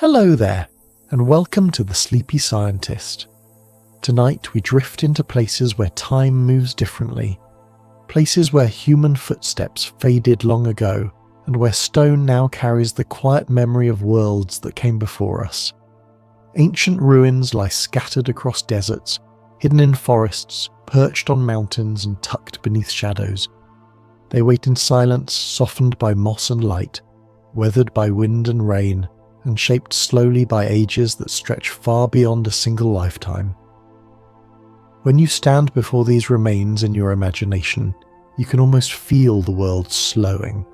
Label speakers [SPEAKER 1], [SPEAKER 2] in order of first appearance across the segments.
[SPEAKER 1] Hello there, and welcome to The Sleepy Scientist. Tonight we drift into places where time moves differently, places where human footsteps faded long ago, and where stone now carries the quiet memory of worlds that came before us. Ancient ruins lie scattered across deserts, hidden in forests, perched on mountains and tucked beneath shadows. They wait in silence, softened by moss and light, weathered by wind and rain, and shaped slowly by ages that stretch far beyond a single lifetime. When you stand before these remains in your imagination, you can almost feel the world slowing.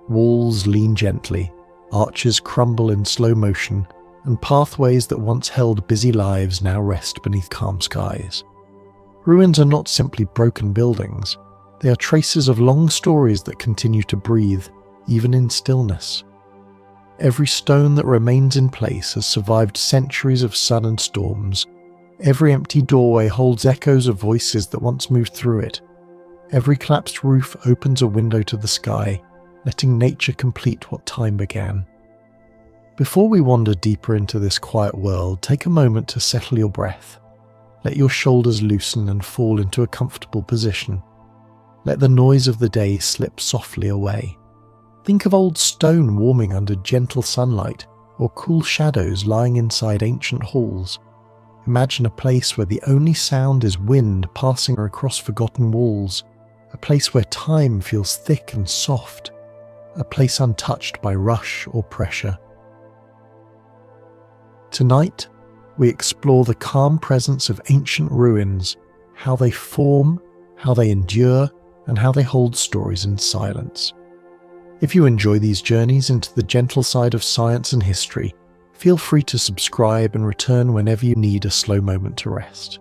[SPEAKER 1] Walls lean gently, arches crumble in slow motion, and pathways that once held busy lives now rest beneath calm skies. Ruins are not simply broken buildings, they are traces of long stories that continue to breathe, even in stillness. Every stone that remains in place has survived centuries of sun and storms. Every empty doorway holds echoes of voices that once moved through it. Every collapsed roof opens a window to the sky, letting nature complete what time began. Before we wander deeper into this quiet world, take a moment to settle your breath. Let your shoulders loosen and fall into a comfortable position. Let the noise of the day slip softly away. Think of old stone warming under gentle sunlight, or cool shadows lying inside ancient halls. Imagine a place where the only sound is wind passing across forgotten walls, a place where time feels thick and soft, a place untouched by rush or pressure. Tonight, we explore the calm presence of ancient ruins, how they form, how they endure, and how they hold stories in silence. If you enjoy these journeys into the gentle side of science and history, feel free to subscribe and return whenever you need a slow moment to rest.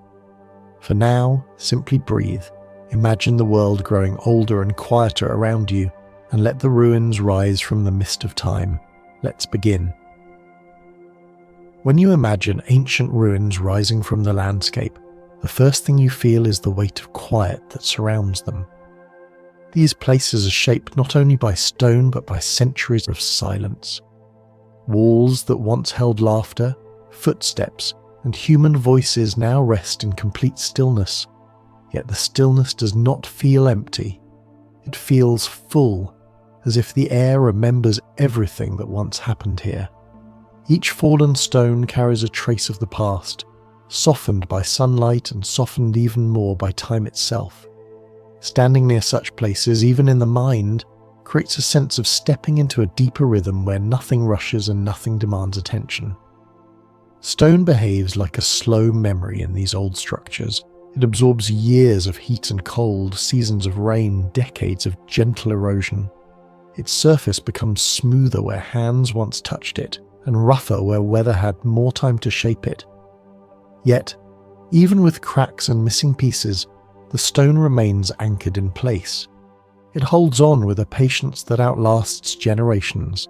[SPEAKER 1] For now, simply breathe, imagine the world growing older and quieter around you, and let the ruins rise from the mist of time. Let's begin. When you imagine ancient ruins rising from the landscape, the first thing you feel is the weight of quiet that surrounds them. These places are shaped not only by stone but by centuries of silence. Walls that once held laughter, footsteps, and human voices now rest in complete stillness. Yet the stillness does not feel empty. It feels full, as if the air remembers everything that once happened here. Each fallen stone carries a trace of the past, softened by sunlight and softened even more by time itself. Standing near such places, even in the mind, creates a sense of stepping into a deeper rhythm where nothing rushes and nothing demands attention. Stone behaves like a slow memory in these old structures. It absorbs years of heat and cold, seasons of rain, decades of gentle erosion. Its surface becomes smoother where hands once touched it, and rougher where weather had more time to shape it. Yet, even with cracks and missing pieces, the stone remains anchored in place. It holds on with a patience that outlasts generations.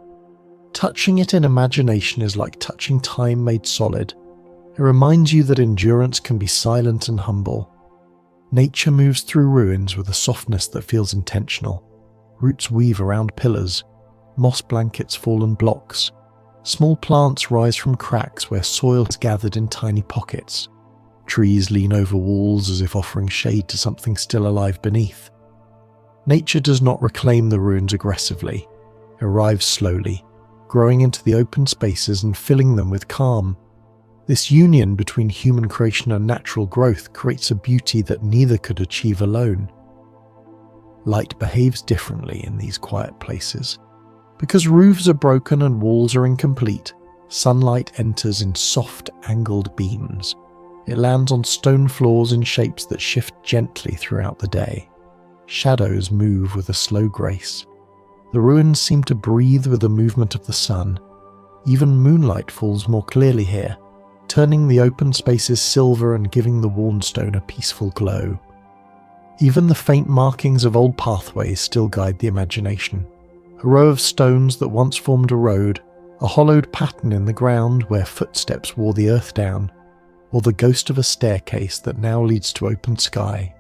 [SPEAKER 1] Touching it in imagination is like touching time made solid. It reminds you that endurance can be silent and humble. Nature moves through ruins with a softness that feels intentional. Roots weave around pillars, moss blankets fallen blocks. Small plants rise from cracks where soil is gathered in tiny pockets. Trees lean over walls as if offering shade to something still alive beneath. Nature does not reclaim the ruins aggressively. It arrives slowly, growing into the open spaces and filling them with calm. This union between human creation and natural growth creates a beauty that neither could achieve alone. Light behaves differently in these quiet places. Because roofs are broken and walls are incomplete, sunlight enters in soft, angled beams. It lands on stone floors in shapes that shift gently throughout the day. Shadows move with a slow grace. The ruins seem to breathe with the movement of the sun. Even moonlight falls more clearly here, turning the open spaces silver and giving the worn stone a peaceful glow. Even the faint markings of old pathways still guide the imagination. A row of stones that once formed a road, a hollowed pattern in the ground where footsteps wore the earth down, or the ghost of a staircase that now leads to open sky.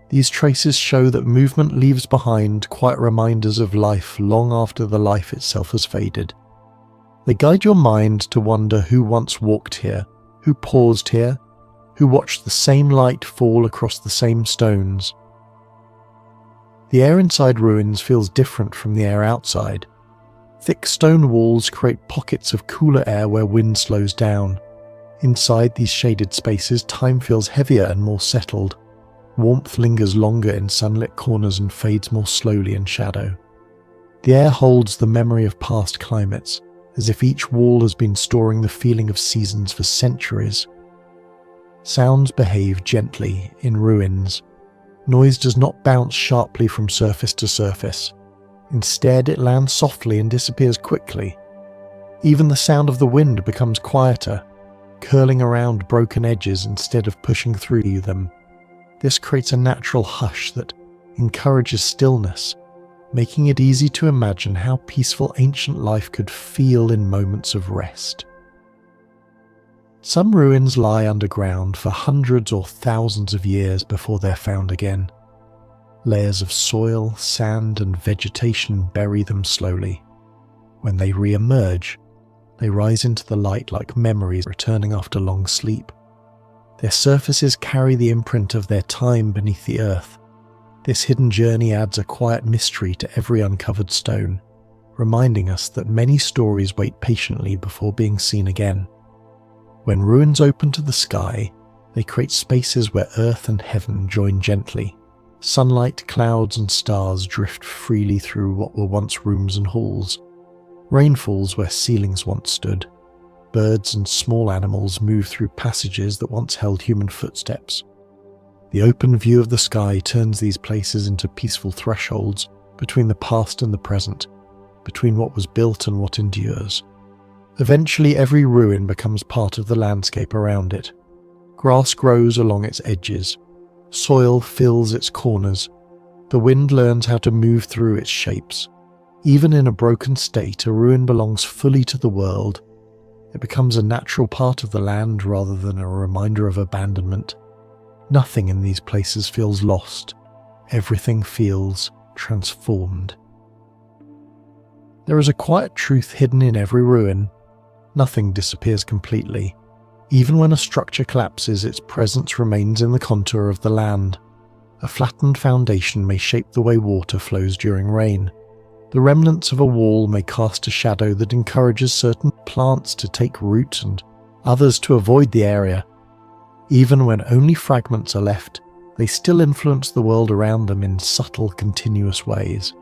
[SPEAKER 1] These traces show that movement leaves behind quiet reminders of life long after the life itself has faded. They guide your mind to wonder who once walked here, who paused here, who watched the same light fall across the same stones. The air inside ruins feels different from the air outside. Thick stone walls create pockets of cooler air where wind slows down. Inside these shaded spaces, time feels heavier and more settled. Warmth lingers longer in sunlit corners and fades more slowly in shadow. The air holds the memory of past climates, as if each wall has been storing the feeling of seasons for centuries. Sounds behave gently in ruins. Noise does not bounce sharply from surface to surface. Instead, it lands softly and disappears quickly. Even the sound of the wind becomes quieter, curling around broken edges instead of pushing through them. This creates a natural hush that encourages stillness, making it easy to imagine how peaceful ancient life could feel in moments of rest. Some ruins lie underground for hundreds or thousands of years before they're found again. Layers of soil, sand, and vegetation bury them slowly. When they re-emerge, they rise into the light like memories returning after long sleep. Their surfaces carry the imprint of their time beneath the earth. This hidden journey adds a quiet mystery to every uncovered stone, reminding us that many stories wait patiently before being seen again. When ruins open to the sky, they create spaces where earth and heaven join gently. Sunlight, clouds, and stars drift freely through what were once rooms and halls. Rain falls where ceilings once stood. Birds and small animals move through passages that once held human footsteps. The open view of the sky turns these places into peaceful thresholds between the past and the present, between what was built and what endures. Eventually, every ruin becomes part of the landscape around it. Grass grows along its edges. Soil fills its corners. The wind learns how to move through its shapes. Even in a broken state, a ruin belongs fully to the world. It becomes a natural part of the land rather than a reminder of abandonment. Nothing in these places feels lost. Everything feels transformed. There is a quiet truth hidden in every ruin. Nothing disappears completely. Even when a structure collapses, its presence remains in the contour of the land. A flattened foundation may shape the way water flows during rain. The remnants of a wall may cast a shadow that encourages certain plants to take root and others to avoid the area. Even when only fragments are left, they still influence the world around them in subtle, continuous ways.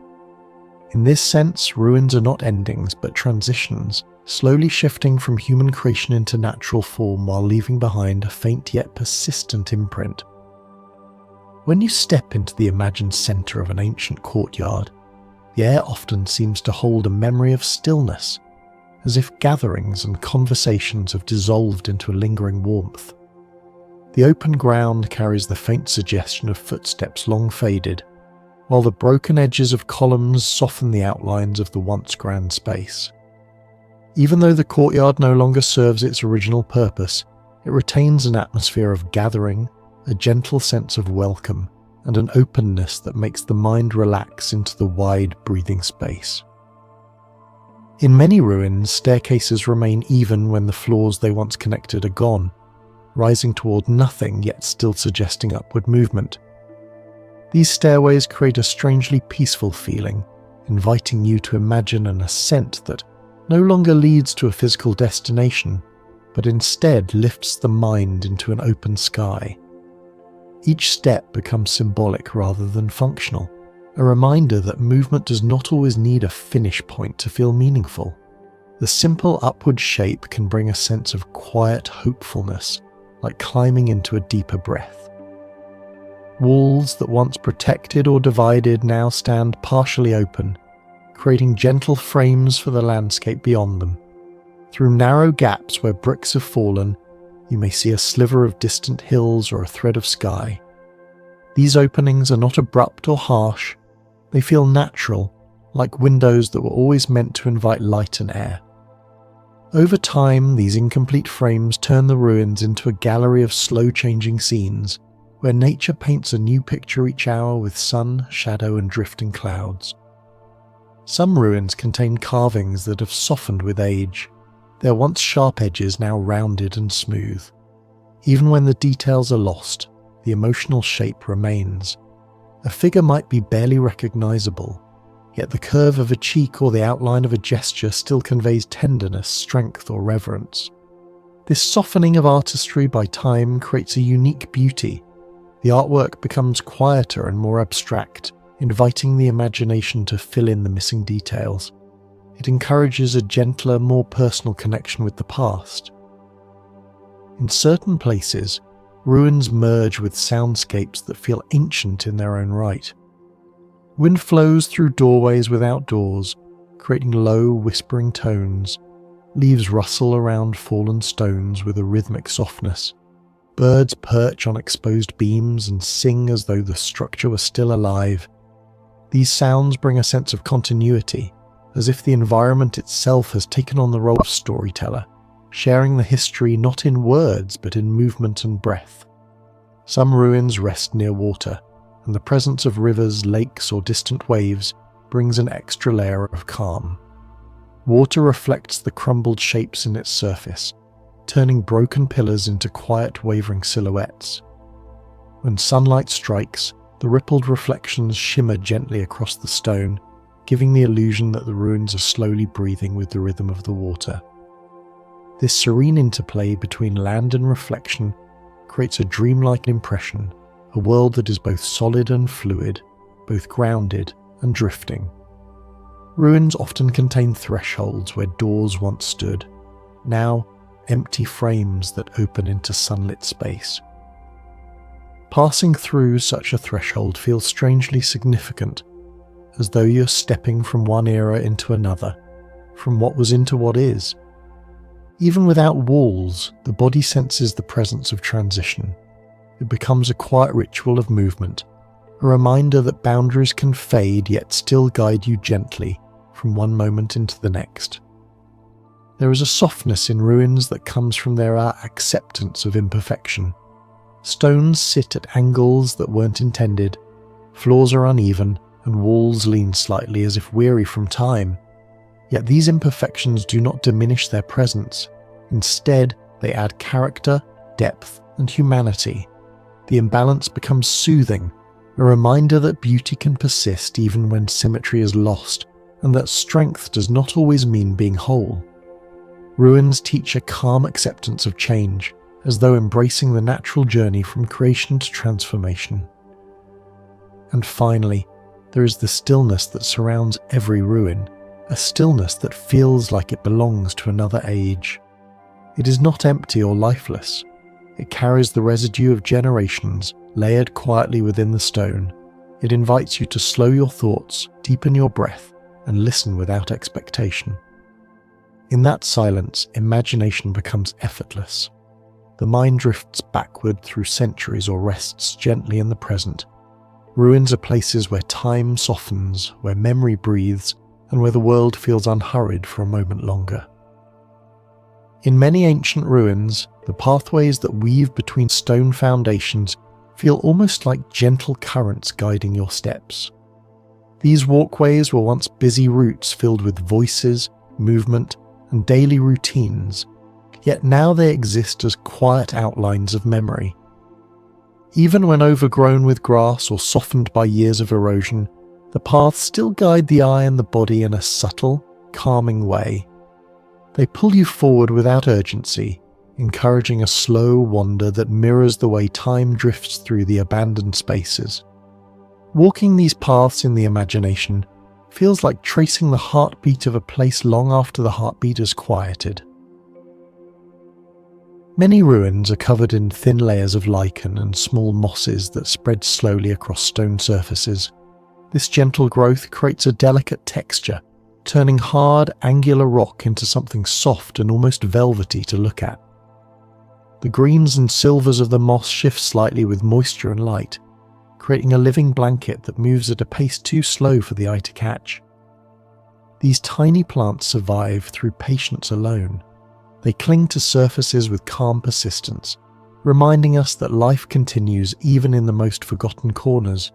[SPEAKER 1] In this sense, ruins are not endings, but transitions, slowly shifting from human creation into natural form while leaving behind a faint yet persistent imprint. When you step into the imagined centre of an ancient courtyard, the air often seems to hold a memory of stillness, as if gatherings and conversations have dissolved into a lingering warmth. The open ground carries the faint suggestion of footsteps long faded, while the broken edges of columns soften the outlines of the once grand space. Even though the courtyard no longer serves its original purpose, it retains an atmosphere of gathering, a gentle sense of welcome, and an openness that makes the mind relax into the wide, breathing space. In many ruins, staircases remain even when the floors they once connected are gone, rising toward nothing yet still suggesting upward movement. These stairways create a strangely peaceful feeling, inviting you to imagine an ascent that no longer leads to a physical destination, but instead lifts the mind into an open sky. Each step becomes symbolic rather than functional, a reminder that movement does not always need a finish point to feel meaningful. The simple upward shape can bring a sense of quiet hopefulness, like climbing into a deeper breath. Walls that once protected or divided now stand partially open, creating gentle frames for the landscape beyond them. Through narrow gaps where bricks have fallen, you may see a sliver of distant hills or a thread of sky. These openings are not abrupt or harsh. They feel natural, like windows that were always meant to invite light and air. Over time, these incomplete frames turn the ruins into a gallery of slow-changing scenes, where nature paints a new picture each hour with sun, shadow, and drifting clouds. Some ruins contain carvings that have softened with age, their once sharp edges now rounded and smooth. Even when the details are lost, the emotional shape remains. A figure might be barely recognizable, yet the curve of a cheek or the outline of a gesture still conveys tenderness, strength, or reverence. This softening of artistry by time creates a unique beauty. The artwork becomes quieter and more abstract, inviting the imagination to fill in the missing details. It encourages a gentler, more personal connection with the past. In certain places, ruins merge with soundscapes that feel ancient in their own right. Wind flows through doorways without doors, creating low, whispering tones. Leaves rustle around fallen stones with a rhythmic softness. Birds perch on exposed beams and sing as though the structure was still alive. These sounds bring a sense of continuity, as if the environment itself has taken on the role of storyteller, sharing the history not in words but in movement and breath. Some ruins rest near water, and the presence of rivers, lakes, or distant waves brings an extra layer of calm. Water reflects the crumbled shapes in its surface, turning broken pillars into quiet, wavering silhouettes. When sunlight strikes, the rippled reflections shimmer gently across the stone, giving the illusion that the ruins are slowly breathing with the rhythm of the water. This serene interplay between land and reflection creates a dreamlike impression, a world that is both solid and fluid, both grounded and drifting. Ruins often contain thresholds where doors once stood, now empty frames that open into sunlit space. Passing through such a threshold feels strangely significant, as though you're stepping from one era into another, from what was into what is. Even without walls, the body senses the presence of transition. It becomes a quiet ritual of movement, a reminder that boundaries can fade yet still guide you gently from one moment into the next. There is a softness in ruins that comes from their acceptance of imperfection. Stones sit at angles that weren't intended, floors are uneven, and walls lean slightly as if weary from time. Yet these imperfections do not diminish their presence. Instead, they add character, depth, and humanity. The imbalance becomes soothing, a reminder that beauty can persist even when symmetry is lost, and that strength does not always mean being whole. Ruins teach a calm acceptance of change, as though embracing the natural journey from creation to transformation. And finally, there is the stillness that surrounds every ruin, a stillness that feels like it belongs to another age. It is not empty or lifeless. It carries the residue of generations, layered quietly within the stone. It invites you to slow your thoughts, deepen your breath, and listen without expectation. In that silence, imagination becomes effortless. The mind drifts backward through centuries or rests gently in the present. Ruins are places where time softens, where memory breathes, and where the world feels unhurried for a moment longer. In many ancient ruins, the pathways that weave between stone foundations feel almost like gentle currents guiding your steps. These walkways were once busy routes filled with voices, movement, and daily routines, yet now they exist as quiet outlines of memory. Even when overgrown with grass or softened by years of erosion, the paths still guide the eye and the body in a subtle, calming way. They pull you forward without urgency, encouraging a slow wander that mirrors the way time drifts through the abandoned spaces. Walking these paths in the imagination feels like tracing the heartbeat of a place long after the heartbeat has quieted. Many ruins are covered in thin layers of lichen and small mosses that spread slowly across stone surfaces. This gentle growth creates a delicate texture, turning hard, angular rock into something soft and almost velvety to look at. The greens and silvers of the moss shift slightly with moisture and light, creating a living blanket that moves at a pace too slow for the eye to catch. These tiny plants survive through patience alone. They cling to surfaces with calm persistence, reminding us that life continues even in the most forgotten corners.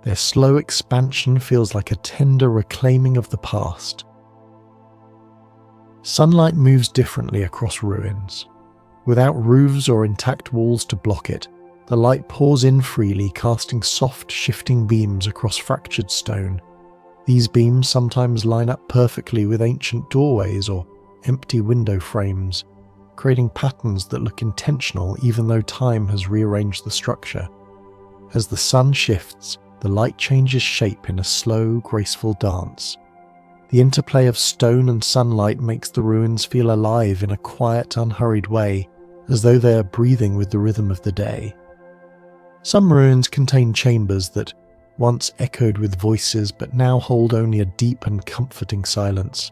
[SPEAKER 1] Their slow expansion feels like a tender reclaiming of the past. Sunlight moves differently across ruins. Without roofs or intact walls to block it, the light pours in freely, casting soft, shifting beams across fractured stone. These beams sometimes line up perfectly with ancient doorways or empty window frames, creating patterns that look intentional even though time has rearranged the structure. As the sun shifts, the light changes shape in a slow, graceful dance. The interplay of stone and sunlight makes the ruins feel alive in a quiet, unhurried way, as though they are breathing with the rhythm of the day. Some ruins contain chambers that once echoed with voices but now hold only a deep and comforting silence.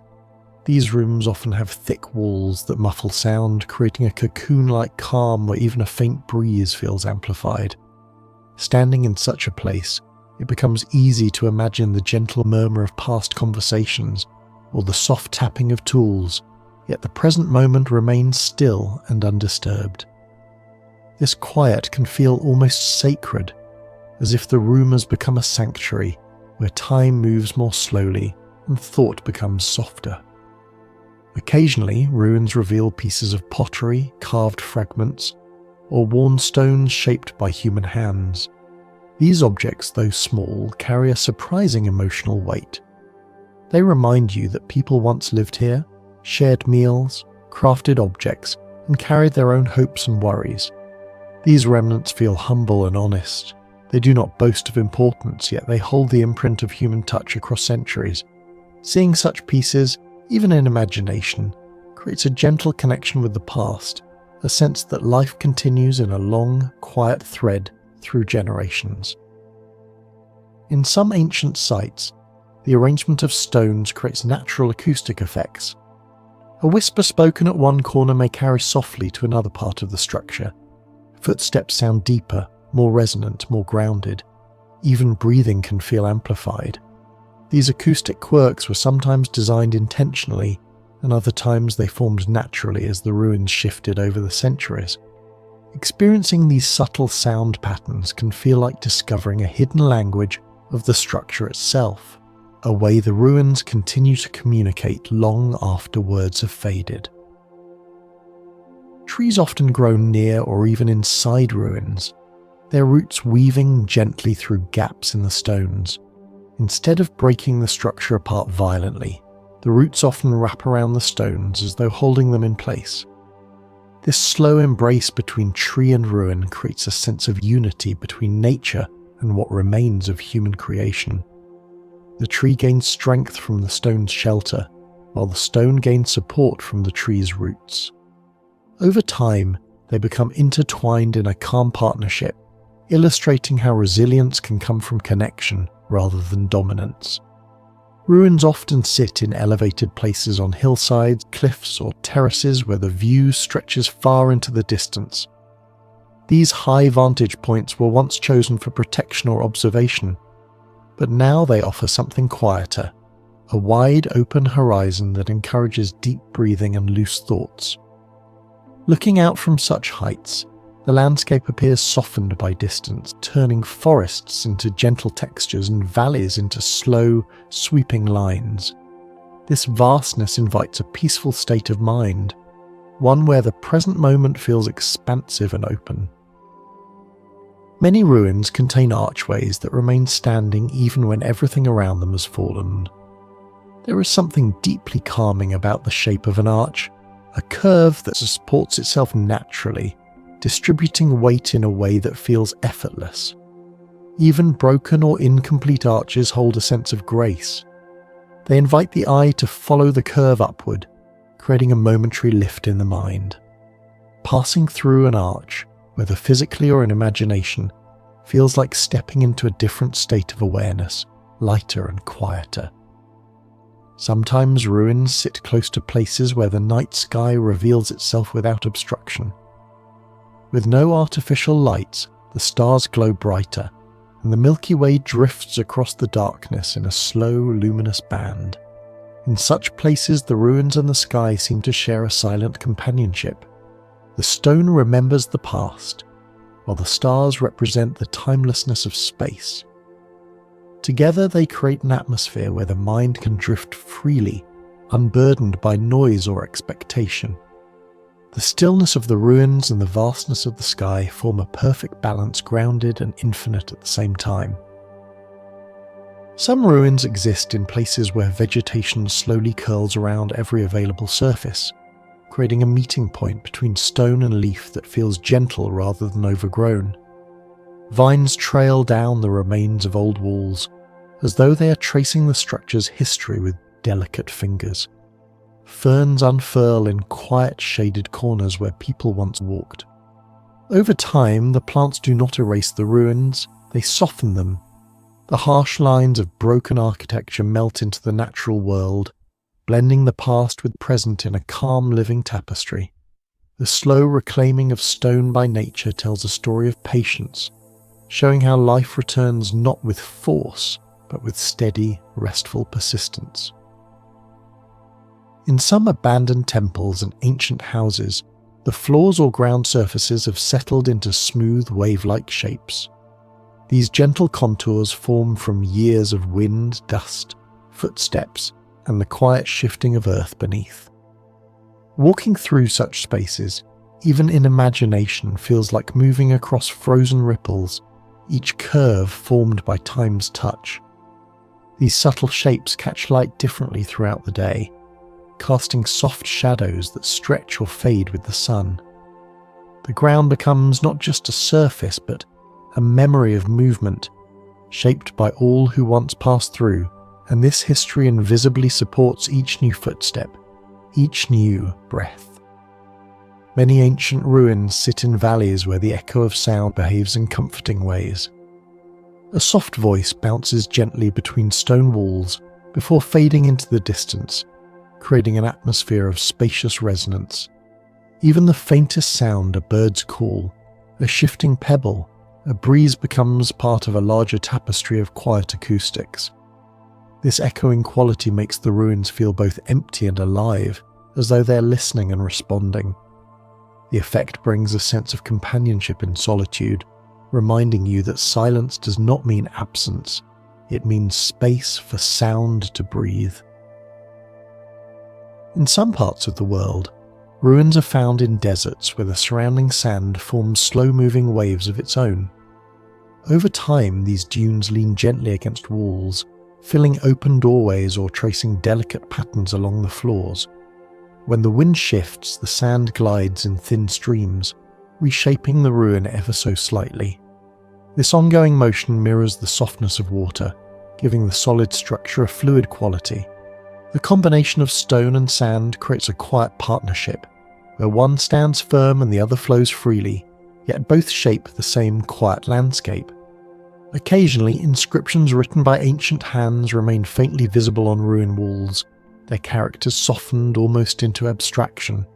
[SPEAKER 1] These rooms often have thick walls that muffle sound, creating a cocoon-like calm where even a faint breeze feels amplified. Standing in such a place, it becomes easy to imagine the gentle murmur of past conversations or the soft tapping of tools, yet the present moment remains still and undisturbed. This quiet can feel almost sacred, as if the room has become a sanctuary where time moves more slowly and thought becomes softer. Occasionally, ruins reveal pieces of pottery, carved fragments, or worn stones shaped by human hands. These objects, though small, carry a surprising emotional weight. They remind you that people once lived here, shared meals, crafted objects, and carried their own hopes and worries. These remnants feel humble and honest. They do not boast of importance, yet they hold the imprint of human touch across centuries. Seeing such pieces, even in imagination, creates a gentle connection with the past, a sense that life continues in a long, quiet thread through generations. In some ancient sites, the arrangement of stones creates natural acoustic effects. A whisper spoken at one corner may carry softly to another part of the structure. Footsteps sound deeper, more resonant, more grounded. Even breathing can feel amplified. These acoustic quirks were sometimes designed intentionally, and other times they formed naturally as the ruins shifted over the centuries. Experiencing these subtle sound patterns can feel like discovering a hidden language of the structure itself, a way the ruins continue to communicate long after words have faded. Trees often grow near or even inside ruins, their roots weaving gently through gaps in the stones. Instead of breaking the structure apart violently, the roots often wrap around the stones as though holding them in place. This slow embrace between tree and ruin creates a sense of unity between nature and what remains of human creation. The tree gains strength from the stone's shelter, while the stone gains support from the tree's roots. Over time, they become intertwined in a calm partnership, illustrating how resilience can come from connection rather than dominance. Ruins often sit in elevated places on hillsides, cliffs, or terraces where the view stretches far into the distance. These high vantage points were once chosen for protection or observation, but now they offer something quieter, a wide open horizon that encourages deep breathing and loose thoughts. Looking out from such heights, the landscape appears softened by distance, turning forests into gentle textures and valleys into slow, sweeping lines. This vastness invites a peaceful state of mind, one where the present moment feels expansive and open. Many ruins contain archways that remain standing even when everything around them has fallen. There is something deeply calming about the shape of an arch, a curve that supports itself naturally, distributing weight in a way that feels effortless. Even broken or incomplete arches hold a sense of grace. They invite the eye to follow the curve upward, creating a momentary lift in the mind. Passing through an arch, whether physically or in imagination, feels like stepping into a different state of awareness, lighter and quieter. Sometimes ruins sit close to places where the night sky reveals itself without obstruction. With no artificial lights, the stars glow brighter, and the Milky Way drifts across the darkness in a slow, luminous band. In such places, the ruins and the sky seem to share a silent companionship. The stone remembers the past, while the stars represent the timelessness of space. Together they create an atmosphere where the mind can drift freely, unburdened by noise or expectation. The stillness of the ruins and the vastness of the sky form a perfect balance, grounded and infinite at the same time. Some ruins exist in places where vegetation slowly curls around every available surface, creating a meeting point between stone and leaf that feels gentle rather than overgrown. Vines trail down the remains of old walls, as though they are tracing the structure's history with delicate fingers. Ferns unfurl in quiet shaded corners where people once walked. Over time, the plants do not erase the ruins, they soften them. The harsh lines of broken architecture melt into the natural world, blending the past with present in a calm living tapestry. The slow reclaiming of stone by nature tells a story of patience, showing how life returns not with force, but with steady, restful persistence. In some abandoned temples and ancient houses, the floors or ground surfaces have settled into smooth, wave-like shapes. These gentle contours form from years of wind, dust, footsteps, and the quiet shifting of earth beneath. Walking through such spaces, even in imagination, feels like moving across frozen ripples, each curve formed by time's touch. These subtle shapes catch light differently throughout the day, casting soft shadows that stretch or fade with the sun. The ground becomes not just a surface, but a memory of movement, shaped by all who once passed through, and this history invisibly supports each new footstep, each new breath. Many ancient ruins sit in valleys where the echo of sound behaves in comforting ways. A soft voice bounces gently between stone walls before fading into the distance, creating an atmosphere of spacious resonance. Even the faintest sound, a bird's call, a shifting pebble, a breeze, becomes part of a larger tapestry of quiet acoustics. This echoing quality makes the ruins feel both empty and alive, as though they're listening and responding. The effect brings a sense of companionship in solitude, reminding you that silence does not mean absence, it means space for sound to breathe. In some parts of the world, ruins are found in deserts where the surrounding sand forms slow-moving waves of its own. Over time, these dunes lean gently against walls, filling open doorways or tracing delicate patterns along the floors. When the wind shifts, the sand glides in thin streams, reshaping the ruin ever so slightly. This ongoing motion mirrors the softness of water, giving the solid structure a fluid quality. The combination of stone and sand creates a quiet partnership, where one stands firm and the other flows freely, yet both shape the same quiet landscape. Occasionally, inscriptions written by ancient hands remain faintly visible on ruin walls, their characters softened almost into abstraction.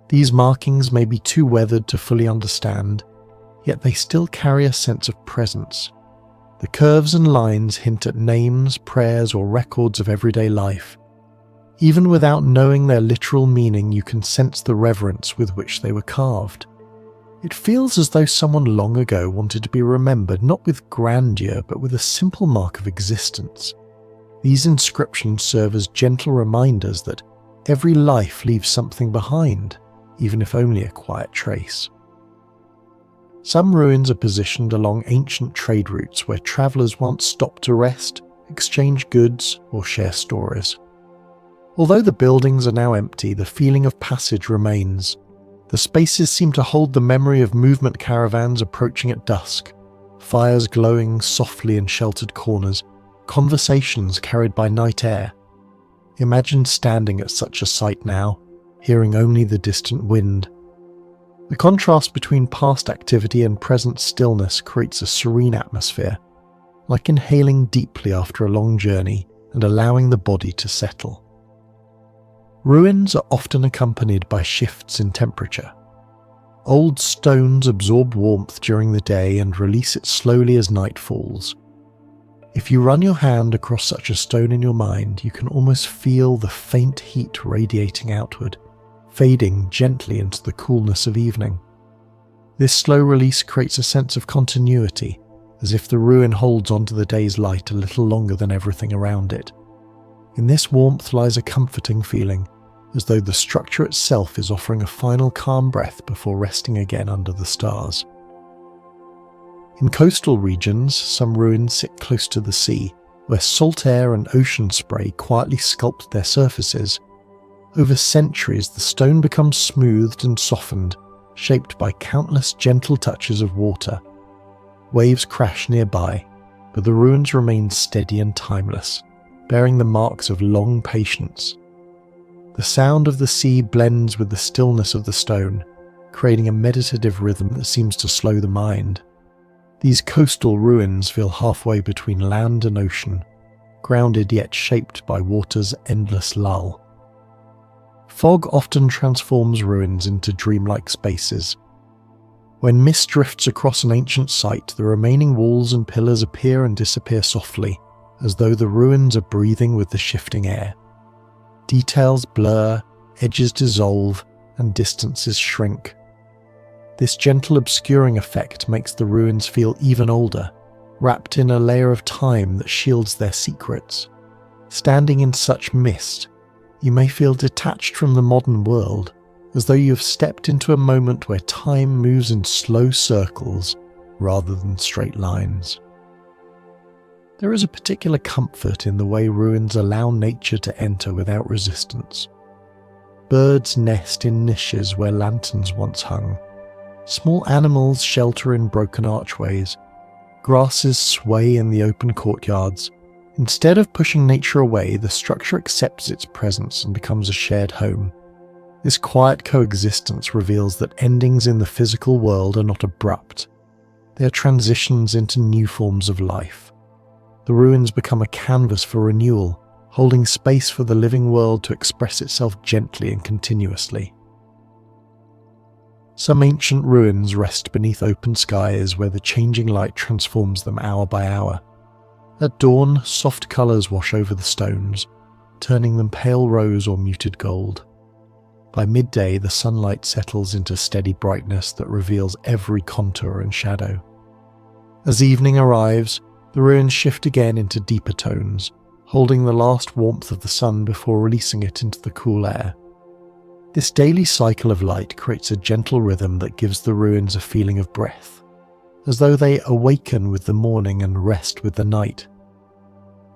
[SPEAKER 1] These markings may be too weathered to fully understand, yet they still carry a sense of presence. The curves and lines hint at names, prayers, or records of everyday life. Even without knowing their literal meaning, you can sense the reverence with which they were carved. It feels as though someone long ago wanted to be remembered not with grandeur, but with a simple mark of existence. These inscriptions serve as gentle reminders that every life leaves something behind, even if only a quiet trace. Some ruins are positioned along ancient trade routes where travellers once stopped to rest, exchange goods, or share stories. Although the buildings are now empty, the feeling of passage remains. The spaces seem to hold the memory of movement caravans approaching at dusk, fires glowing softly in sheltered corners, conversations carried by night air. Imagine standing at such a sight now, hearing only the distant wind. The contrast between past activity and present stillness creates a serene atmosphere, like inhaling deeply after a long journey and allowing the body to settle. Ruins are often accompanied by shifts in temperature. Old stones absorb warmth during the day and release it slowly as night falls. If you run your hand across such a stone in your mind, you can almost feel the faint heat radiating outward, fading gently into the coolness of evening. This slow release creates a sense of continuity, as if the ruin holds onto the day's light a little longer than everything around it. In this warmth lies a comforting feeling, as though the structure itself is offering a final calm breath before resting again under the stars. In coastal regions, some ruins sit close to the sea, where salt air and ocean spray quietly sculpt their surfaces. Over centuries, the stone becomes smoothed and softened, shaped by countless gentle touches of water. Waves crash nearby, but the ruins remain steady and timeless, bearing the marks of long patience. The sound of the sea blends with the stillness of the stone, creating a meditative rhythm that seems to slow the mind. These coastal ruins feel halfway between land and ocean, grounded yet shaped by water's endless lull. Fog often transforms ruins into dreamlike spaces. When mist drifts across an ancient site, the remaining walls and pillars appear and disappear softly, as though the ruins are breathing with the shifting air. Details blur, edges dissolve, and distances shrink. This gentle obscuring effect makes the ruins feel even older, wrapped in a layer of time that shields their secrets. Standing in such mist, you may feel detached from the modern world, as though you have stepped into a moment where time moves in slow circles rather than straight lines. There is a particular comfort in the way ruins allow nature to enter without resistance. Birds nest in niches where lanterns once hung. Small animals shelter in broken archways. Grasses sway in the open courtyards. Instead of pushing nature away, the structure accepts its presence and becomes a shared home. This quiet coexistence reveals that endings in the physical world are not abrupt. They are transitions into new forms of life. The ruins become a canvas for renewal, holding space for the living world to express itself gently and continuously. Some ancient ruins rest beneath open skies where the changing light transforms them hour by hour. At dawn, soft colours wash over the stones, turning them pale rose or muted gold. By midday, the sunlight settles into steady brightness that reveals every contour and shadow. As evening arrives, the ruins shift again into deeper tones, holding the last warmth of the sun before releasing it into the cool air. This daily cycle of light creates a gentle rhythm that gives the ruins a feeling of breath, as though they awaken with the morning and rest with the night.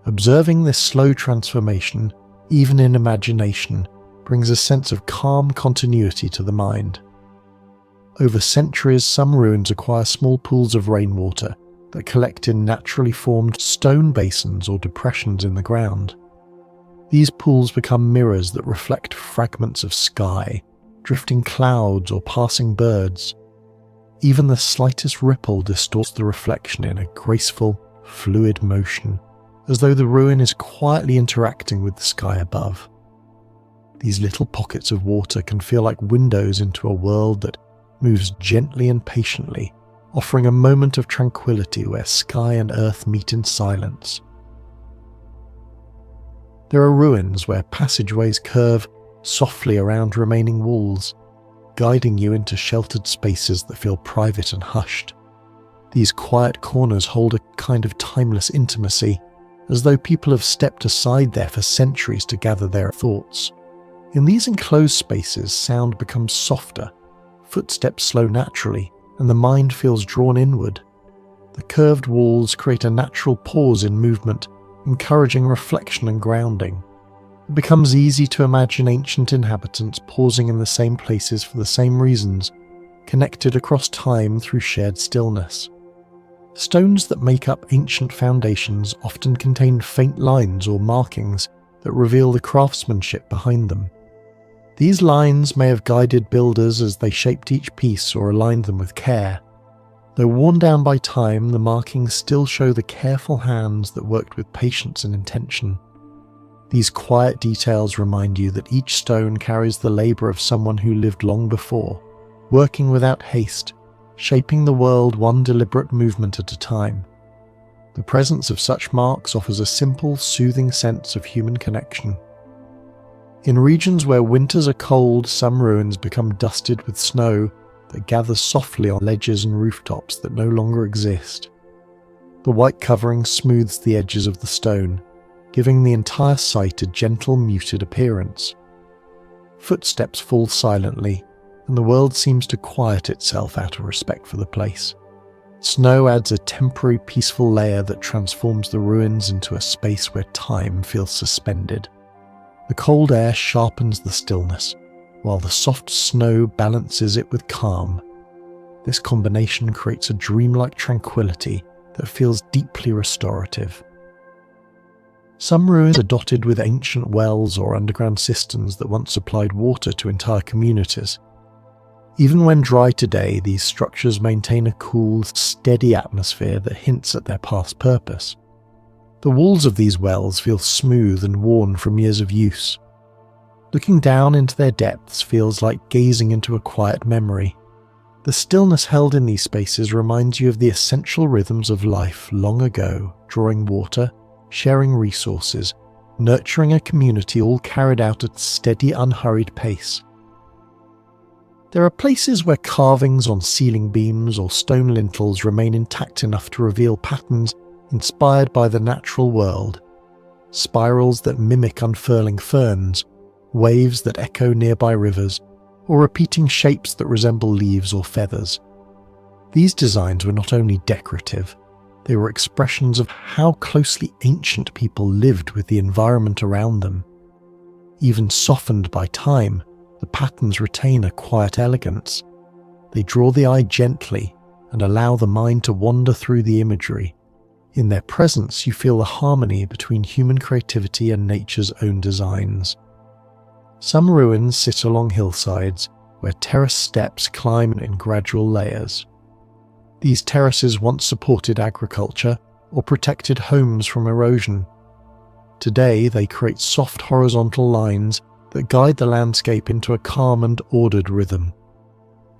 [SPEAKER 1] Observing this slow transformation, even in imagination, brings a sense of calm continuity to the mind. Over centuries, some ruins acquire small pools of rainwater that collect in naturally formed stone basins or depressions in the ground. These pools become mirrors that reflect fragments of sky, drifting clouds or passing birds. Even the slightest ripple distorts the reflection in a graceful, fluid motion, as though the ruin is quietly interacting with the sky above. These little pockets of water can feel like windows into a world that moves gently and patiently, offering a moment of tranquility where sky and earth meet in silence. There are ruins where passageways curve softly around remaining walls, guiding you into sheltered spaces that feel private and hushed. These quiet corners hold a kind of timeless intimacy, as though people have stepped aside there for centuries to gather their thoughts. In these enclosed spaces, sound becomes softer, footsteps slow naturally, and the mind feels drawn inward. The curved walls create a natural pause in movement, encouraging reflection and grounding. It becomes easy to imagine ancient inhabitants pausing in the same places for the same reasons, connected across time through shared stillness. Stones that make up ancient foundations often contain faint lines or markings that reveal the craftsmanship behind them. These lines may have guided builders as they shaped each piece or aligned them with care. Though worn down by time, the markings still show the careful hands that worked with patience and intention. These quiet details remind you that each stone carries the labour of someone who lived long before, working without haste, shaping the world one deliberate movement at a time. The presence of such marks offers a simple, soothing sense of human connection. In regions where winters are cold, some ruins become dusted with snow that gathers softly on ledges and rooftops that no longer exist. The white covering smooths the edges of the stone, giving the entire site a gentle, muted appearance. Footsteps fall silently, and the world seems to quiet itself out of respect for the place. Snow adds a temporary peaceful layer that transforms the ruins into a space where time feels suspended. The cold air sharpens the stillness, while the soft snow balances it with calm. This combination creates a dreamlike tranquility that feels deeply restorative. Some ruins are dotted with ancient wells or underground cisterns that once supplied water to entire communities. Even when dry today, these structures maintain a cool, steady atmosphere that hints at their past purpose. The walls of these wells feel smooth and worn from years of use. Looking down into their depths feels like gazing into a quiet memory. The stillness held in these spaces reminds you of the essential rhythms of life long ago, drawing water, sharing resources, nurturing a community, all carried out at steady, unhurried pace. There are places where carvings on ceiling beams or stone lintels remain intact enough to reveal patterns inspired by the natural world. Spirals that mimic unfurling ferns, waves that echo nearby rivers, or repeating shapes that resemble leaves or feathers. These designs were not only decorative, they were expressions of how closely ancient people lived with the environment around them. Even softened by time, the patterns retain a quiet elegance. They draw the eye gently and allow the mind to wander through the imagery. In their presence, you feel the harmony between human creativity and nature's own designs. Some ruins sit along hillsides where terrace steps climb in gradual layers. These terraces once supported agriculture or protected homes from erosion. Today, they create soft horizontal lines that guide the landscape into a calm and ordered rhythm.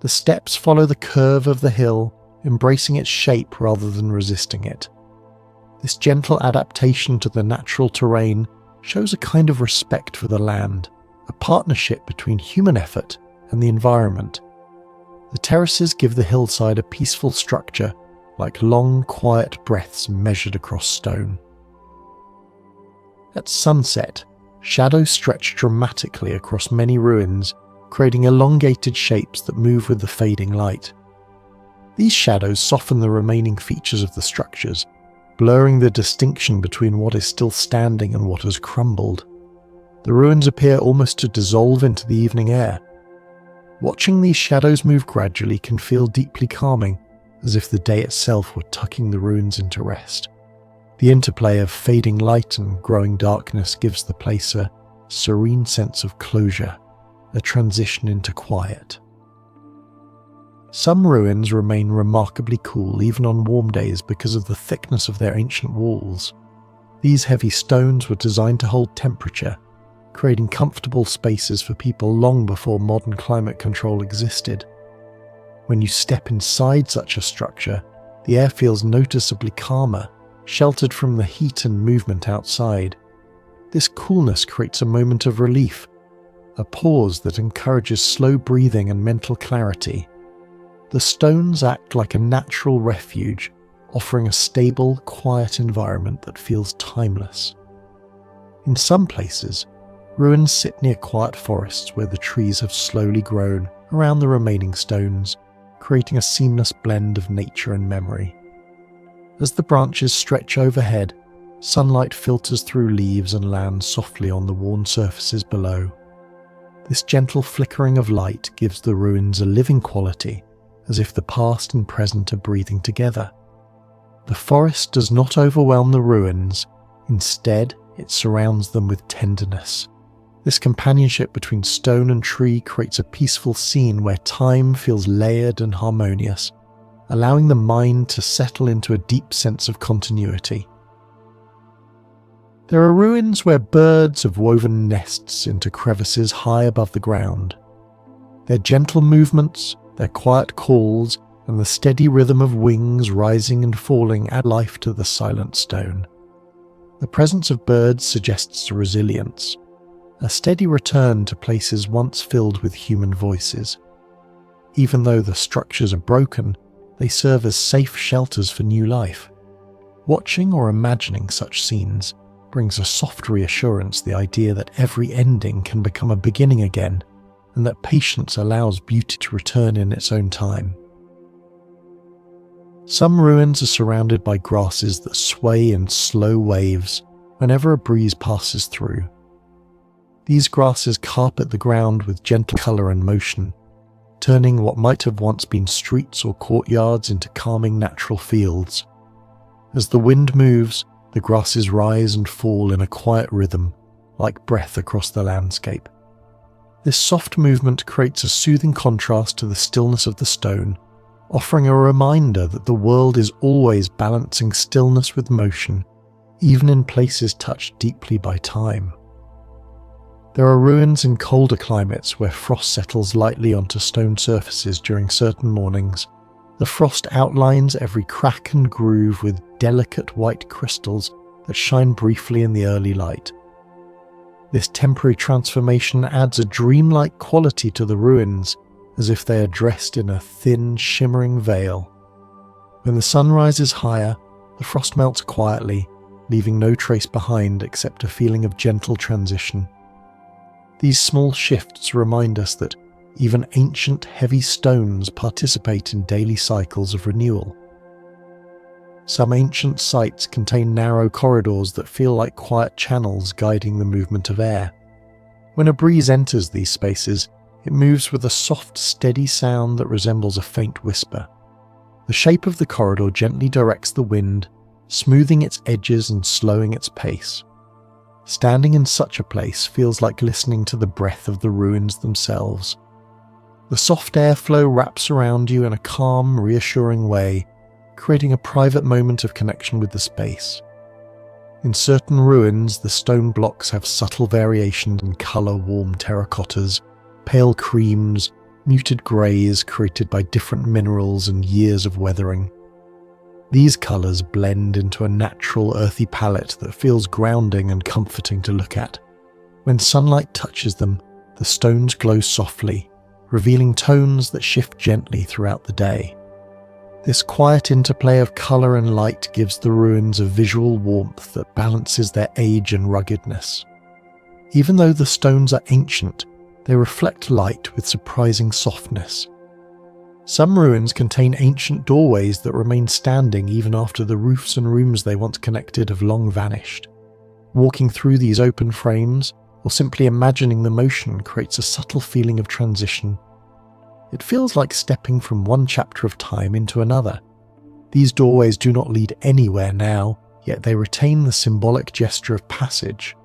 [SPEAKER 1] The steps follow the curve of the hill, embracing its shape rather than resisting it. This gentle adaptation to the natural terrain shows a kind of respect for the land, a partnership between human effort and the environment. The terraces give the hillside a peaceful structure, like long, quiet breaths measured across stone. At sunset, shadows stretch dramatically across many ruins, creating elongated shapes that move with the fading light. These shadows soften the remaining features of the structures, blurring the distinction between what is still standing and what has crumbled. The ruins appear almost to dissolve into the evening air. Watching these shadows move gradually can feel deeply calming, as if the day itself were tucking the ruins into rest. The interplay of fading light and growing darkness gives the place a serene sense of closure, a transition into quiet. Some ruins remain remarkably cool even on warm days because of the thickness of their ancient walls. These heavy stones were designed to hold temperature, creating comfortable spaces for people long before modern climate control existed. When you step inside such a structure, the air feels noticeably calmer, sheltered from the heat and movement outside. This coolness creates a moment of relief, a pause that encourages slow breathing and mental clarity. The stones act like a natural refuge, offering a stable, quiet environment that feels timeless. In some places, ruins sit near quiet forests where the trees have slowly grown around the remaining stones, creating a seamless blend of nature and memory. As the branches stretch overhead, sunlight filters through leaves and lands softly on the worn surfaces below. This gentle flickering of light gives the ruins a living quality, as if the past and present are breathing together. The forest does not overwhelm the ruins, instead it surrounds them with tenderness. This companionship between stone and tree creates a peaceful scene where time feels layered and harmonious, allowing the mind to settle into a deep sense of continuity. There are ruins where birds have woven nests into crevices high above the ground. Their gentle movements, their quiet calls, and the steady rhythm of wings rising and falling add life to the silent stone. The presence of birds suggests resilience, a steady return to places once filled with human voices. Even though the structures are broken, they serve as safe shelters for new life. Watching or imagining such scenes brings a soft reassurance, the idea that every ending can become a beginning again, and that patience allows beauty to return in its own time. Some ruins are surrounded by grasses that sway in slow waves whenever a breeze passes through. These grasses carpet the ground with gentle colour and motion, turning what might have once been streets or courtyards into calming natural fields. As the wind moves, the grasses rise and fall in a quiet rhythm, like breath across the landscape. This soft movement creates a soothing contrast to the stillness of the stone, offering a reminder that the world is always balancing stillness with motion, even in places touched deeply by time. There are ruins in colder climates where frost settles lightly onto stone surfaces during certain mornings. The frost outlines every crack and groove with delicate white crystals that shine briefly in the early light. This temporary transformation adds a dreamlike quality to the ruins, as if they are dressed in a thin, shimmering veil. When the sun rises higher, the frost melts quietly, leaving no trace behind except a feeling of gentle transition. These small shifts remind us that even ancient, heavy stones participate in daily cycles of renewal. Some ancient sites contain narrow corridors that feel like quiet channels guiding the movement of air. When a breeze enters these spaces, it moves with a soft, steady sound that resembles a faint whisper. The shape of the corridor gently directs the wind, smoothing its edges and slowing its pace. Standing in such a place feels like listening to the breath of the ruins themselves. The soft airflow wraps around you in a calm, reassuring way, creating a private moment of connection with the space. In certain ruins, the stone blocks have subtle variations in colour: warm terracottas, pale creams, muted greys created by different minerals and years of weathering. These colours blend into a natural, earthy palette that feels grounding and comforting to look at. When sunlight touches them, the stones glow softly, revealing tones that shift gently throughout the day. This quiet interplay of colour and light gives the ruins a visual warmth that balances their age and ruggedness. Even though the stones are ancient, they reflect light with surprising softness. Some ruins contain ancient doorways that remain standing even after the roofs and rooms they once connected have long vanished. Walking through these open frames, or simply imagining the motion, creates a subtle feeling of transition. It feels like stepping from one chapter of time into another. These doorways do not lead anywhere now, yet they retain the symbolic gesture of passage.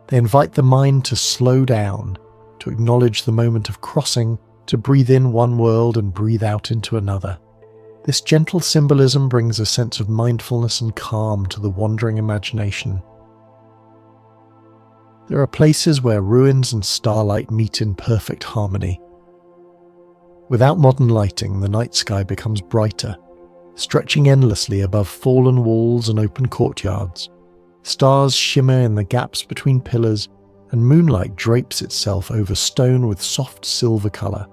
[SPEAKER 1] They invite the mind to slow down, to acknowledge the moment of crossing, to breathe in one world and breathe out into another. This gentle symbolism brings a sense of mindfulness and calm to the wandering imagination. There are places where ruins and starlight meet in perfect harmony. Without modern lighting, the night sky becomes brighter, stretching endlessly above fallen walls and open courtyards. Stars shimmer in the gaps between pillars, and moonlight drapes itself over stone with soft silver colour.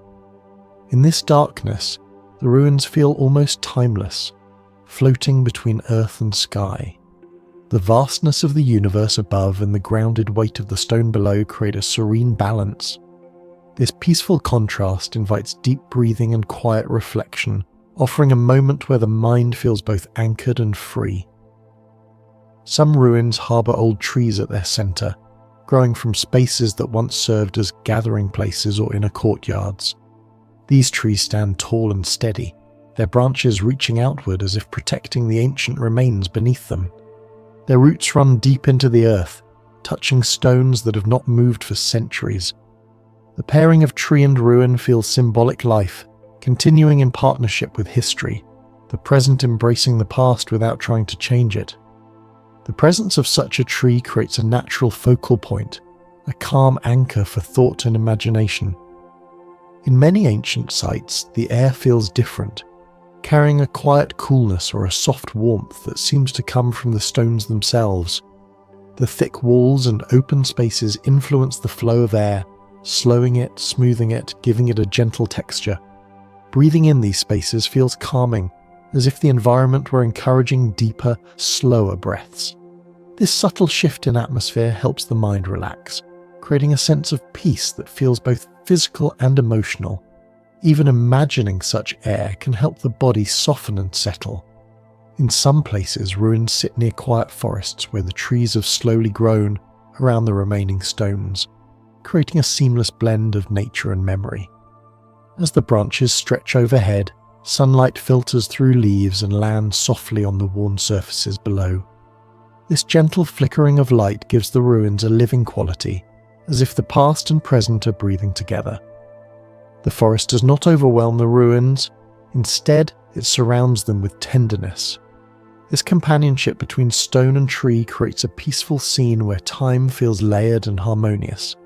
[SPEAKER 1] In this darkness, the ruins feel almost timeless, floating between earth and sky. The vastness of the universe above and the grounded weight of the stone below create a serene balance. This peaceful contrast invites deep breathing and quiet reflection, offering a moment where the mind feels both anchored and free. Some ruins harbour old trees at their centre, growing from spaces that once served as gathering places or inner courtyards. These trees stand tall and steady, their branches reaching outward as if protecting the ancient remains beneath them. Their roots run deep into the earth, touching stones that have not moved for centuries. The pairing of tree and ruin feels symbolic life, continuing in partnership with history, the present embracing the past without trying to change it. The presence of such a tree creates a natural focal point, a calm anchor for thought and imagination. In many ancient sites, the air feels different, carrying a quiet coolness or a soft warmth that seems to come from the stones themselves. The thick walls and open spaces influence the flow of air, slowing it, smoothing it, giving it a gentle texture. Breathing in these spaces feels calming, as if the environment were encouraging deeper, slower breaths. This subtle shift in atmosphere helps the mind relax, creating a sense of peace that feels both physical and emotional. Even imagining such air can help the body soften and settle. In some places, ruins sit near quiet forests where the trees have slowly grown around the remaining stones, creating a seamless blend of nature and memory. As the branches stretch overhead, sunlight filters through leaves and lands softly on the worn surfaces below. This gentle flickering of light gives the ruins a living quality, as if the past and present are breathing together. The forest does not overwhelm the ruins, instead it surrounds them with tenderness. This companionship between stone and tree creates a peaceful scene where time feels layered and harmonious,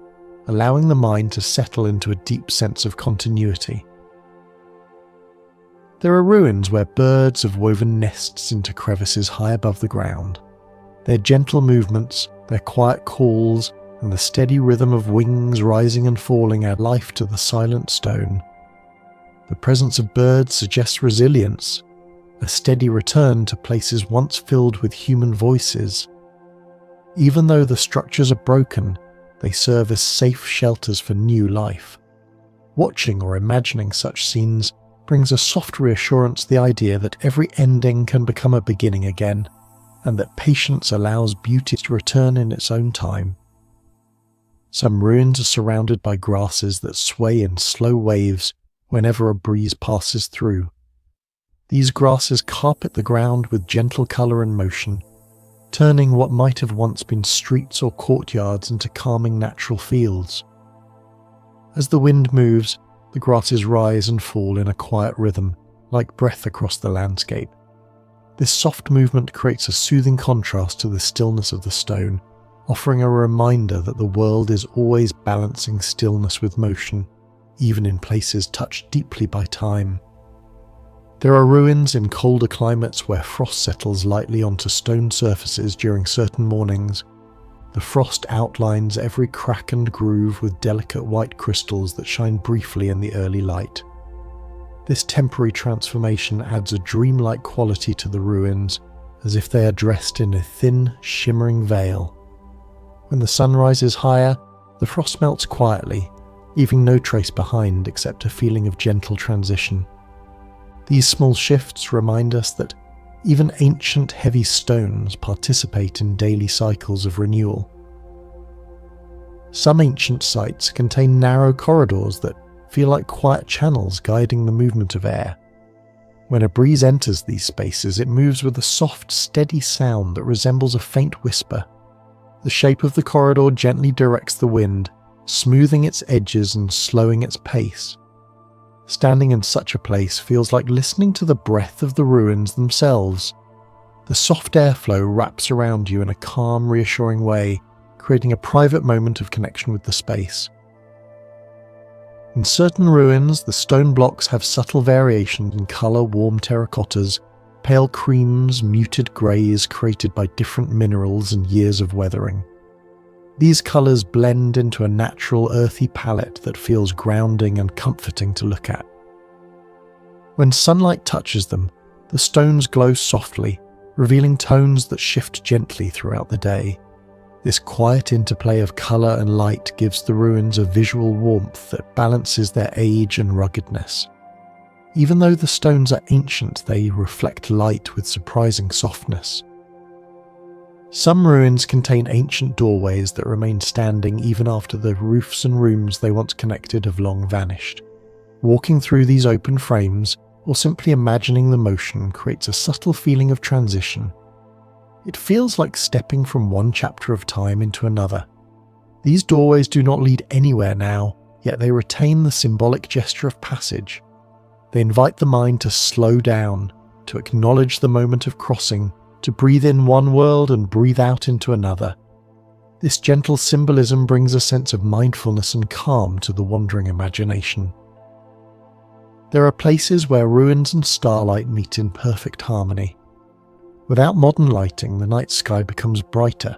[SPEAKER 1] allowing the mind to settle into a deep sense of continuity. There are ruins where birds have woven nests into crevices high above the ground. Their gentle movements, their quiet calls, and the steady rhythm of wings rising and falling add life to the silent stone. The presence of birds suggests resilience, a steady return to places once filled with human voices. Even though the structures are broken, they serve as safe shelters for new life. Watching or imagining such scenes brings a soft reassurance to the idea that every ending can become a beginning again, and that patience allows beauty to return in its own time. Some ruins are surrounded by grasses that sway in slow waves whenever a breeze passes through. These grasses carpet the ground with gentle colour and motion, turning what might have once been streets or courtyards into calming natural fields. As the wind moves, the grasses rise and fall in a quiet rhythm, like breath across the landscape. This soft movement creates a soothing contrast to the stillness of the stone, offering a reminder that the world is always balancing stillness with motion, even in places touched deeply by time. There are ruins in colder climates where frost settles lightly onto stone surfaces during certain mornings. The frost outlines every crack and groove with delicate white crystals that shine briefly in the early light. This temporary transformation adds a dreamlike quality to the ruins, as if they are dressed in a thin, shimmering veil. When the sun rises higher, the frost melts quietly, leaving no trace behind except a feeling of gentle transition. These small shifts remind us that even ancient heavy stones participate in daily cycles of renewal. Some ancient sites contain narrow corridors that feel like quiet channels guiding the movement of air. When a breeze enters these spaces, it moves with a soft, steady sound that resembles a faint whisper. The shape of the corridor gently directs the wind, smoothing its edges and slowing its pace. Standing in such a place feels like listening to the breath of the ruins themselves. The soft airflow wraps around you in a calm, reassuring way, creating a private moment of connection with the space. In certain ruins, the stone blocks have subtle variations in colour: warm terracottas, pale creams, muted greys created by different minerals and years of weathering. These colours blend into a natural earthy palette that feels grounding and comforting to look at. When sunlight touches them, the stones glow softly, revealing tones that shift gently throughout the day. This quiet interplay of colour and light gives the ruins a visual warmth that balances their age and ruggedness. Even though the stones are ancient, they reflect light with surprising softness. Some ruins contain ancient doorways that remain standing even after the roofs and rooms they once connected have long vanished. Walking through these open frames, or simply imagining the motion, creates a subtle feeling of transition. It feels like stepping from one chapter of time into another. These doorways do not lead anywhere now, yet they retain the symbolic gesture of passage. They invite the mind to slow down, to acknowledge the moment of crossing, to breathe in one world and breathe out into another. This gentle symbolism brings a sense of mindfulness and calm to the wandering imagination. There are places where ruins and starlight meet in perfect harmony. Without modern lighting, the night sky becomes brighter,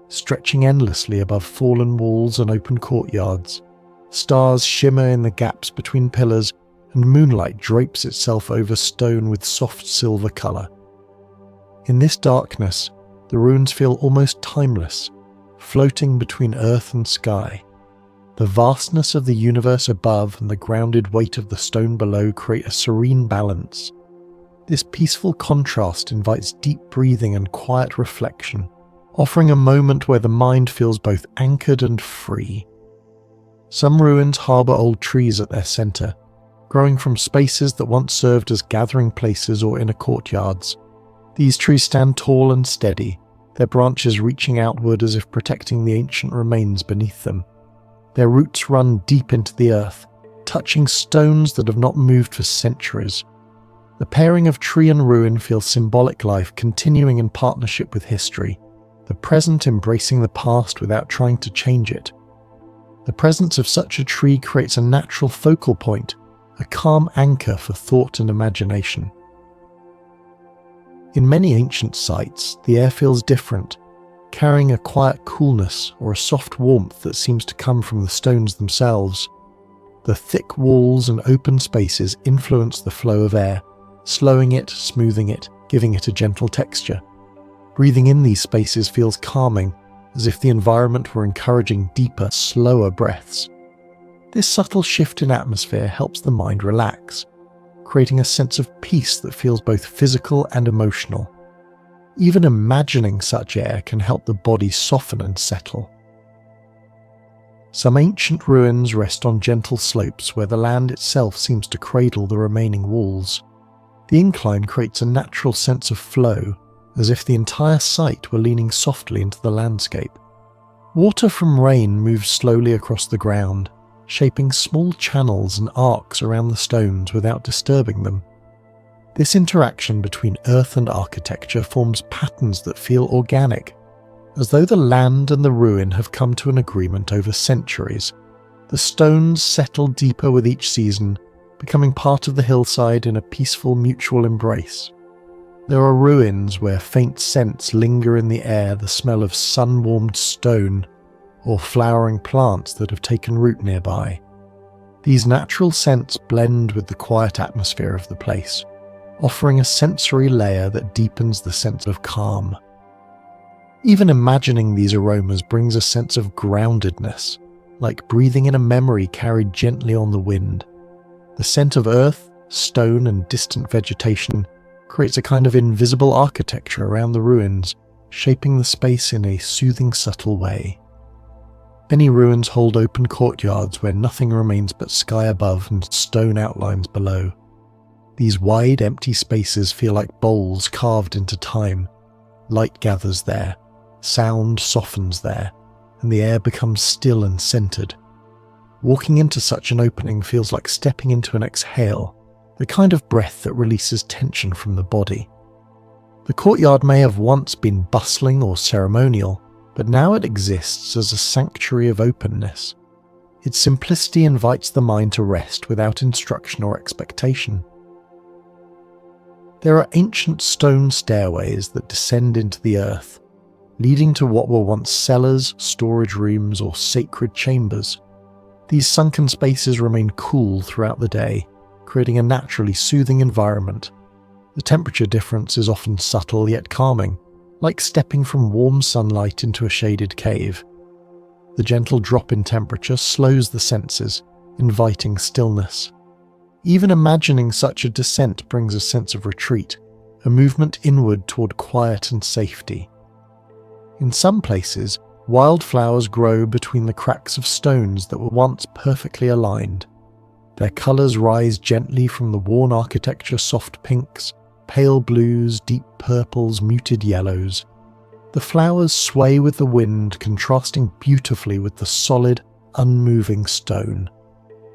[SPEAKER 1] stretching endlessly above fallen walls and open courtyards. Stars shimmer in the gaps between pillars, and moonlight drapes itself over stone with soft silver colour. In this darkness, the ruins feel almost timeless, floating between earth and sky. The vastness of the universe above and the grounded weight of the stone below create a serene balance. This peaceful contrast invites deep breathing and quiet reflection, offering a moment where the mind feels both anchored and free. Some ruins harbour old trees at their centre, growing from spaces that once served as gathering places or inner courtyards. These trees stand tall and steady, their branches reaching outward as if protecting the ancient remains beneath them. Their roots run deep into the earth, touching stones that have not moved for centuries. The pairing of tree and ruin feels symbolic, life continuing in partnership with history, the present embracing the past without trying to change it. The presence of such a tree creates a natural focal point, a calm anchor for thought and imagination. In many ancient sites, the air feels different, carrying a quiet coolness or a soft warmth that seems to come from the stones themselves. The thick walls and open spaces influence the flow of air, slowing it, smoothing it, giving it a gentle texture. Breathing in these spaces feels calming, as if the environment were encouraging deeper, slower breaths. This subtle shift in atmosphere helps the mind relax, creating a sense of peace that feels both physical and emotional. Even imagining such air can help the body soften and settle. Some ancient ruins rest on gentle slopes where the land itself seems to cradle the remaining walls. The incline creates a natural sense of flow, as if the entire site were leaning softly into the landscape. Water from rain moves slowly across the ground, shaping small channels and arcs around the stones without disturbing them. This interaction between earth and architecture forms patterns that feel organic, as though the land and the ruin have come to an agreement over centuries. The stones settle deeper with each season, becoming part of the hillside in a peaceful mutual embrace. There are ruins where faint scents linger in the air, the smell of sun-warmed stone, or flowering plants that have taken root nearby. These natural scents blend with the quiet atmosphere of the place, offering a sensory layer that deepens the sense of calm. Even imagining these aromas brings a sense of groundedness, like breathing in a memory carried gently on the wind. The scent of earth, stone, and distant vegetation creates a kind of invisible architecture around the ruins, shaping the space in a soothing, subtle way. Many ruins hold open courtyards where nothing remains but sky above and stone outlines below. These wide, empty spaces feel like bowls carved into time. Light gathers there, sound softens there, and the air becomes still and centered. Walking into such an opening feels like stepping into an exhale, the kind of breath that releases tension from the body. The courtyard may have once been bustling or ceremonial, but now it exists as a sanctuary of openness. Its simplicity invites the mind to rest without instruction or expectation. There are ancient stone stairways that descend into the earth, leading to what were once cellars, storage rooms, or sacred chambers. These sunken spaces remain cool throughout the day, creating a naturally soothing environment. The temperature difference is often subtle yet calming, like stepping from warm sunlight into a shaded cave. The gentle drop in temperature slows the senses, inviting stillness. Even imagining such a descent brings a sense of retreat, a movement inward toward quiet and safety. In some places, wildflowers grow between the cracks of stones that were once perfectly aligned. Their colours rise gently from the worn architecture, soft pinks, pale blues, deep purples, muted yellows. The flowers sway with the wind, contrasting beautifully with the solid, unmoving stone.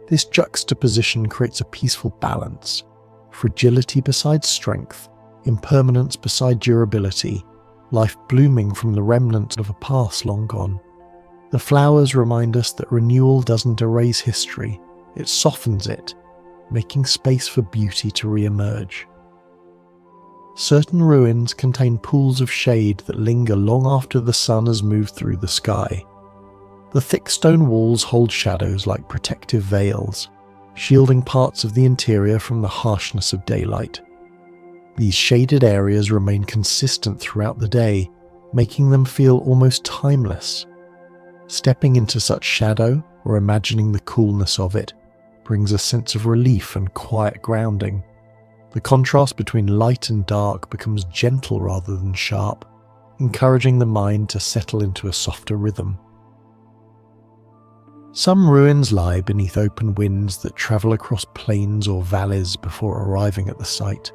[SPEAKER 1] This juxtaposition creates a peaceful balance, fragility beside strength, impermanence beside durability, life blooming from the remnants of a past long gone. The flowers remind us that renewal doesn't erase history, it softens it, making space for beauty to re-emerge. Certain ruins contain pools of shade that linger long after the sun has moved through the sky. The thick stone walls hold shadows like protective veils, shielding parts of the interior from the harshness of daylight. These shaded areas remain consistent throughout the day, making them feel almost timeless. Stepping into such shadow, or imagining the coolness of it, brings a sense of relief and quiet grounding. The contrast between light and dark becomes gentle rather than sharp, encouraging the mind to settle into a softer rhythm. Some ruins lie beneath open winds that travel across plains or valleys before arriving at the site.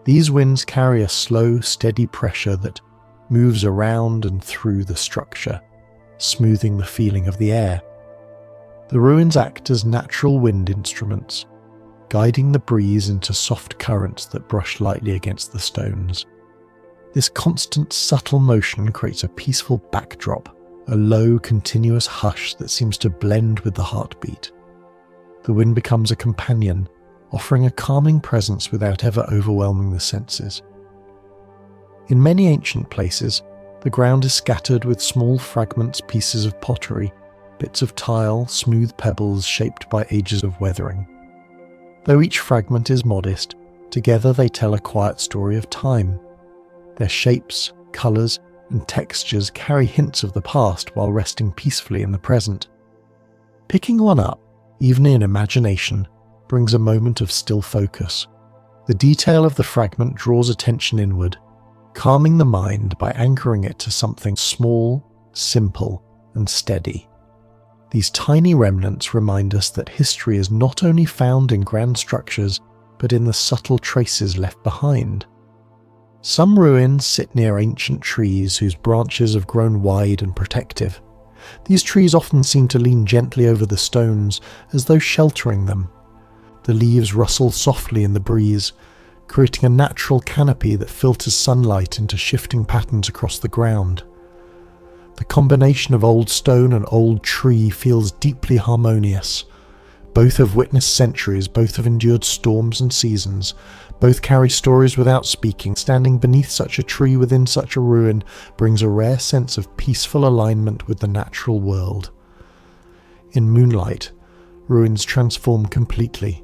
[SPEAKER 1] These winds carry a slow, steady pressure that moves around and through the structure, smoothing the feeling of the air. The ruins act as natural wind instruments, guiding the breeze into soft currents that brush lightly against the stones. This constant, subtle motion creates a peaceful backdrop, a low, continuous hush that seems to blend with the heartbeat. The wind becomes a companion, offering a calming presence without ever overwhelming the senses. In many ancient places, the ground is scattered with small fragments, pieces of pottery, bits of tile, smooth pebbles shaped by ages of weathering. Though each fragment is modest, together they tell a quiet story of time. Their shapes, colours, and textures carry hints of the past while resting peacefully in the present. Picking one up, even in imagination, brings a moment of still focus. The detail of the fragment draws attention inward, calming the mind by anchoring it to something small, simple, and steady. These tiny remnants remind us that history is not only found in grand structures, but in the subtle traces left behind. Some ruins sit near ancient trees whose branches have grown wide and protective. These trees often seem to lean gently over the stones, as though sheltering them. The leaves rustle softly in the breeze, creating a natural canopy that filters sunlight into shifting patterns across the ground. The combination of old stone and old tree feels deeply harmonious. Both have witnessed centuries, both have endured storms and seasons, both carry stories without speaking. Standing beneath such a tree within such a ruin brings a rare sense of peaceful alignment with the natural world. In moonlight, ruins transform completely.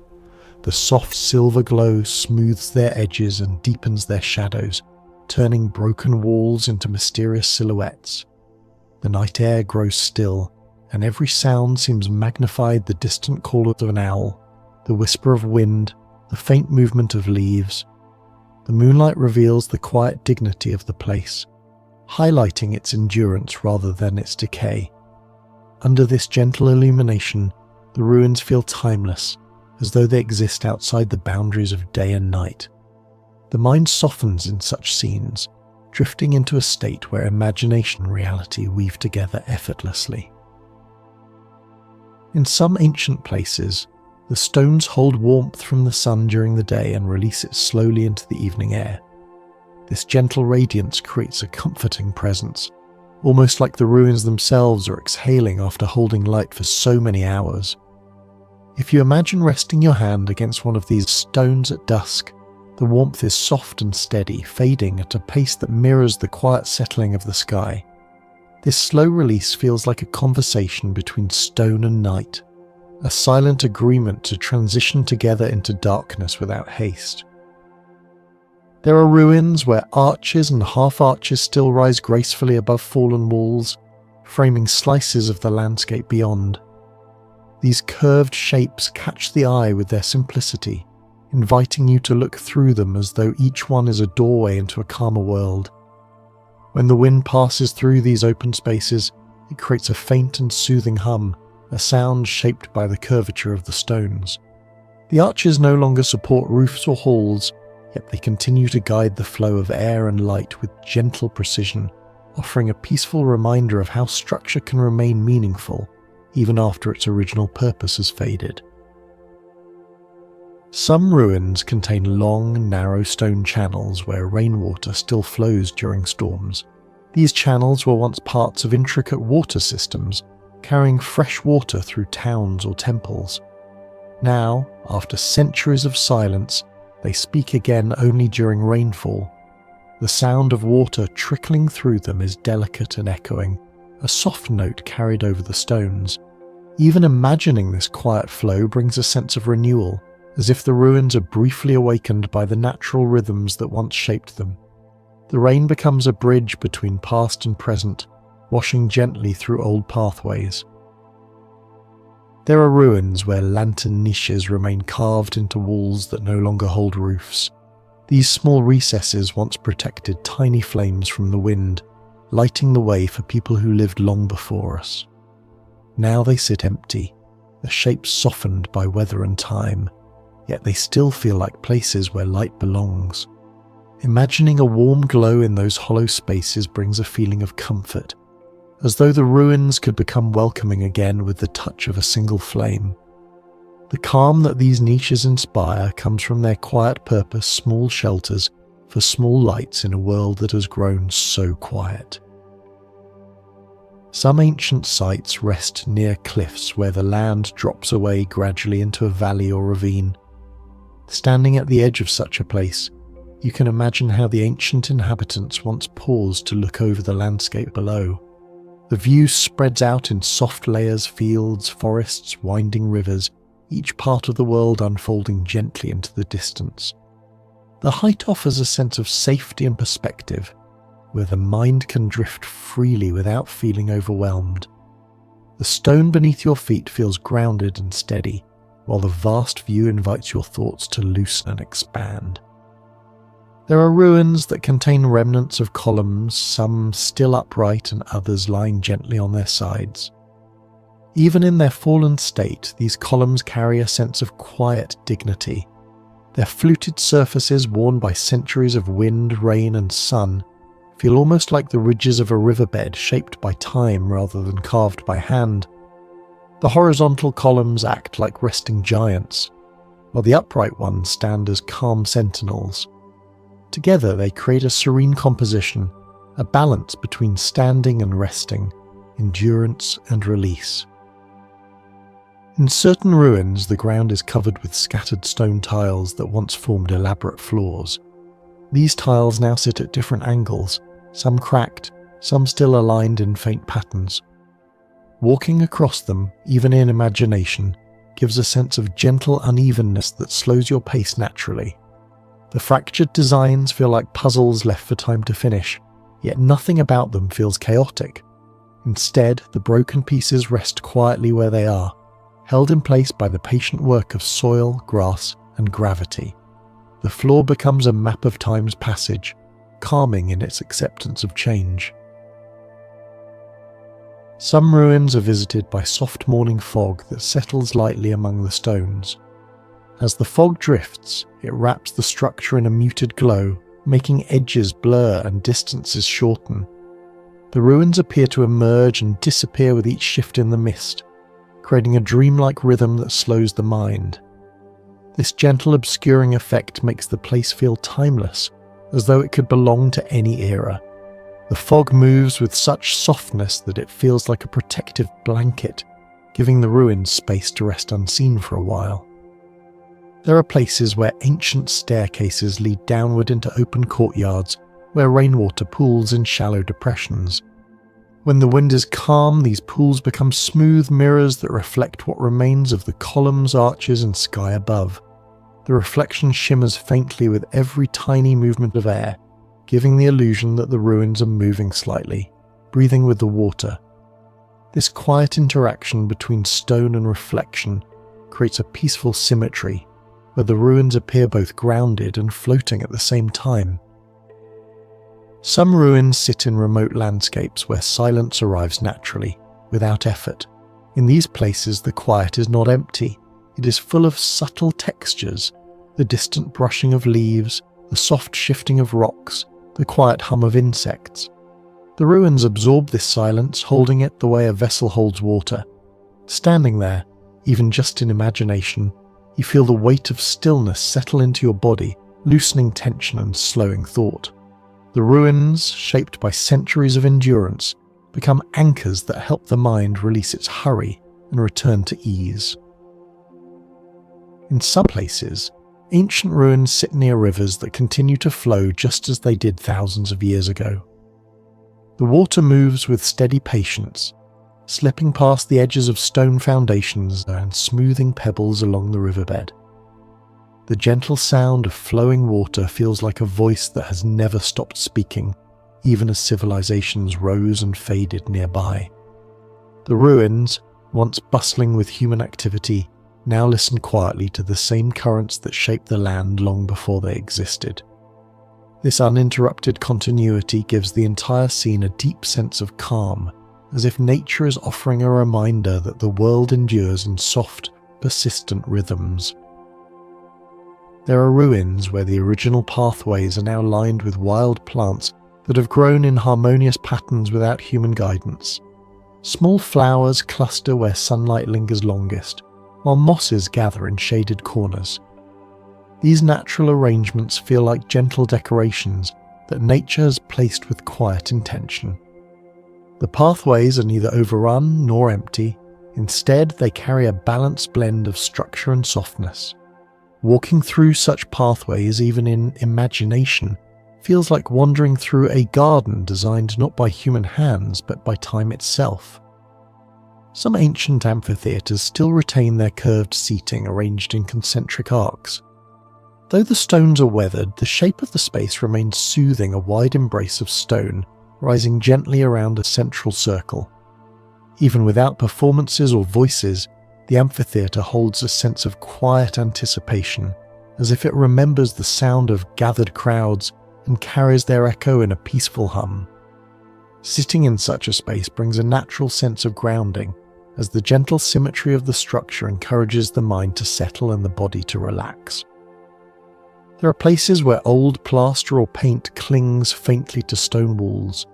[SPEAKER 1] The soft silver glow smooths their edges and deepens their shadows, turning broken walls into mysterious silhouettes. The night air grows still, and every sound seems magnified: the distant call of an owl, the whisper of wind, the faint movement of leaves. The moonlight reveals the quiet dignity of the place, highlighting its endurance rather than its decay. Under this gentle illumination, the ruins feel timeless, as though they exist outside the boundaries of day and night. The mind softens in such scenes, drifting into a state where imagination and reality weave together effortlessly. In some ancient places, the stones hold warmth from the sun during the day and release it slowly into the evening air. This gentle radiance creates a comforting presence, almost like the ruins themselves are exhaling after holding light for so many hours. If you imagine resting your hand against one of these stones at dusk, the warmth is soft and steady, fading at a pace that mirrors the quiet settling of the sky. This slow release feels like a conversation between stone and night, a silent agreement to transition together into darkness without haste. There are ruins where arches and half-arches still rise gracefully above fallen walls, framing slices of the landscape beyond. These curved shapes catch the eye with their simplicity, inviting you to look through them as though each one is a doorway into a calmer world. When the wind passes through these open spaces, it creates a faint and soothing hum, a sound shaped by the curvature of the stones. The arches no longer support roofs or halls, yet they continue to guide the flow of air and light with gentle precision, offering a peaceful reminder of how structure can remain meaningful even after its original purpose has faded. Some ruins contain long, narrow stone channels where rainwater still flows during storms. These channels were once parts of intricate water systems, carrying fresh water through towns or temples. Now, after centuries of silence, they speak again only during rainfall. The sound of water trickling through them is delicate and echoing, a soft note carried over the stones. Even imagining this quiet flow brings a sense of renewal, as if the ruins are briefly awakened by the natural rhythms that once shaped them. The rain becomes a bridge between past and present, washing gently through old pathways. There are ruins where lantern niches remain carved into walls that no longer hold roofs. These small recesses once protected tiny flames from the wind, lighting the way for people who lived long before us. Now they sit empty, their shapes softened by weather and time, yet they still feel like places where light belongs. Imagining a warm glow in those hollow spaces brings a feeling of comfort, as though the ruins could become welcoming again with the touch of a single flame. The calm that these niches inspire comes from their quiet purpose, small shelters for small lights in a world that has grown so quiet. Some ancient sites rest near cliffs where the land drops away gradually into a valley or ravine. Standing at the edge of such a place, you can imagine how the ancient inhabitants once paused to look over the landscape below. The view spreads out in soft layers, fields, forests, winding rivers, each part of the world unfolding gently into the distance. The height offers a sense of safety and perspective, where the mind can drift freely without feeling overwhelmed. The stone beneath your feet feels grounded and steady, while the vast view invites your thoughts to loosen and expand. There are ruins that contain remnants of columns, some still upright and others lying gently on their sides. Even in their fallen state, these columns carry a sense of quiet dignity. Their fluted surfaces, worn by centuries of wind, rain and sun, feel almost like the ridges of a riverbed shaped by time rather than carved by hand. The horizontal columns act like resting giants, while the upright ones stand as calm sentinels. Together they create a serene composition, a balance between standing and resting, endurance and release. In certain ruins, the ground is covered with scattered stone tiles that once formed elaborate floors. These tiles now sit at different angles, some cracked, some still aligned in faint patterns. Walking across them, even in imagination, gives a sense of gentle unevenness that slows your pace naturally. The fractured designs feel like puzzles left for time to finish, yet nothing about them feels chaotic. Instead, the broken pieces rest quietly where they are, held in place by the patient work of soil, grass, and gravity. The floor becomes a map of time's passage, calming in its acceptance of change. Some ruins are visited by soft morning fog that settles lightly among the stones. As the fog drifts, it wraps the structure in a muted glow, making edges blur and distances shorten. The ruins appear to emerge and disappear with each shift in the mist, creating a dreamlike rhythm that slows the mind. This gentle obscuring effect makes the place feel timeless, as though it could belong to any era. The fog moves with such softness that it feels like a protective blanket, giving the ruins space to rest unseen for a while. There are places where ancient staircases lead downward into open courtyards where rainwater pools in shallow depressions. When the wind is calm, these pools become smooth mirrors that reflect what remains of the columns, arches, and sky above. The reflection shimmers faintly with every tiny movement of air, giving the illusion that the ruins are moving slightly, breathing with the water. This quiet interaction between stone and reflection creates a peaceful symmetry, where the ruins appear both grounded and floating at the same time. Some ruins sit in remote landscapes where silence arrives naturally, without effort. In these places, the quiet is not empty. It is full of subtle textures, the distant brushing of leaves, the soft shifting of rocks, the quiet hum of insects. The ruins absorb this silence, holding it the way a vessel holds water. Standing there, even just in imagination, you feel the weight of stillness settle into your body, loosening tension and slowing thought. The ruins, shaped by centuries of endurance, become anchors that help the mind release its hurry and return to ease. In some places, ancient ruins sit near rivers that continue to flow just as they did thousands of years ago. The water moves with steady patience, slipping past the edges of stone foundations and smoothing pebbles along the riverbed. The gentle sound of flowing water feels like a voice that has never stopped speaking, even as civilizations rose and faded nearby. The ruins, once bustling with human activity, now listen quietly to the same currents that shaped the land long before they existed. This uninterrupted continuity gives the entire scene a deep sense of calm, as if nature is offering a reminder that the world endures in soft, persistent rhythms. There are ruins where the original pathways are now lined with wild plants that have grown in harmonious patterns without human guidance. Small flowers cluster where sunlight lingers longest, while mosses gather in shaded corners. These natural arrangements feel like gentle decorations that nature has placed with quiet intention. The pathways are neither overrun nor empty. Instead, they carry a balanced blend of structure and softness. Walking through such pathways, even in imagination, feels like wandering through a garden designed not by human hands but by time itself. Some ancient amphitheatres still retain their curved seating arranged in concentric arcs. Though the stones are weathered, the shape of the space remains soothing, a wide embrace of stone, rising gently around a central circle. Even without performances or voices, the amphitheatre holds a sense of quiet anticipation, as if it remembers the sound of gathered crowds and carries their echo in a peaceful hum. Sitting in such a space brings a natural sense of grounding, as the gentle symmetry of the structure encourages the mind to settle and the body to relax. There are places where old plaster or paint clings faintly to stone walls,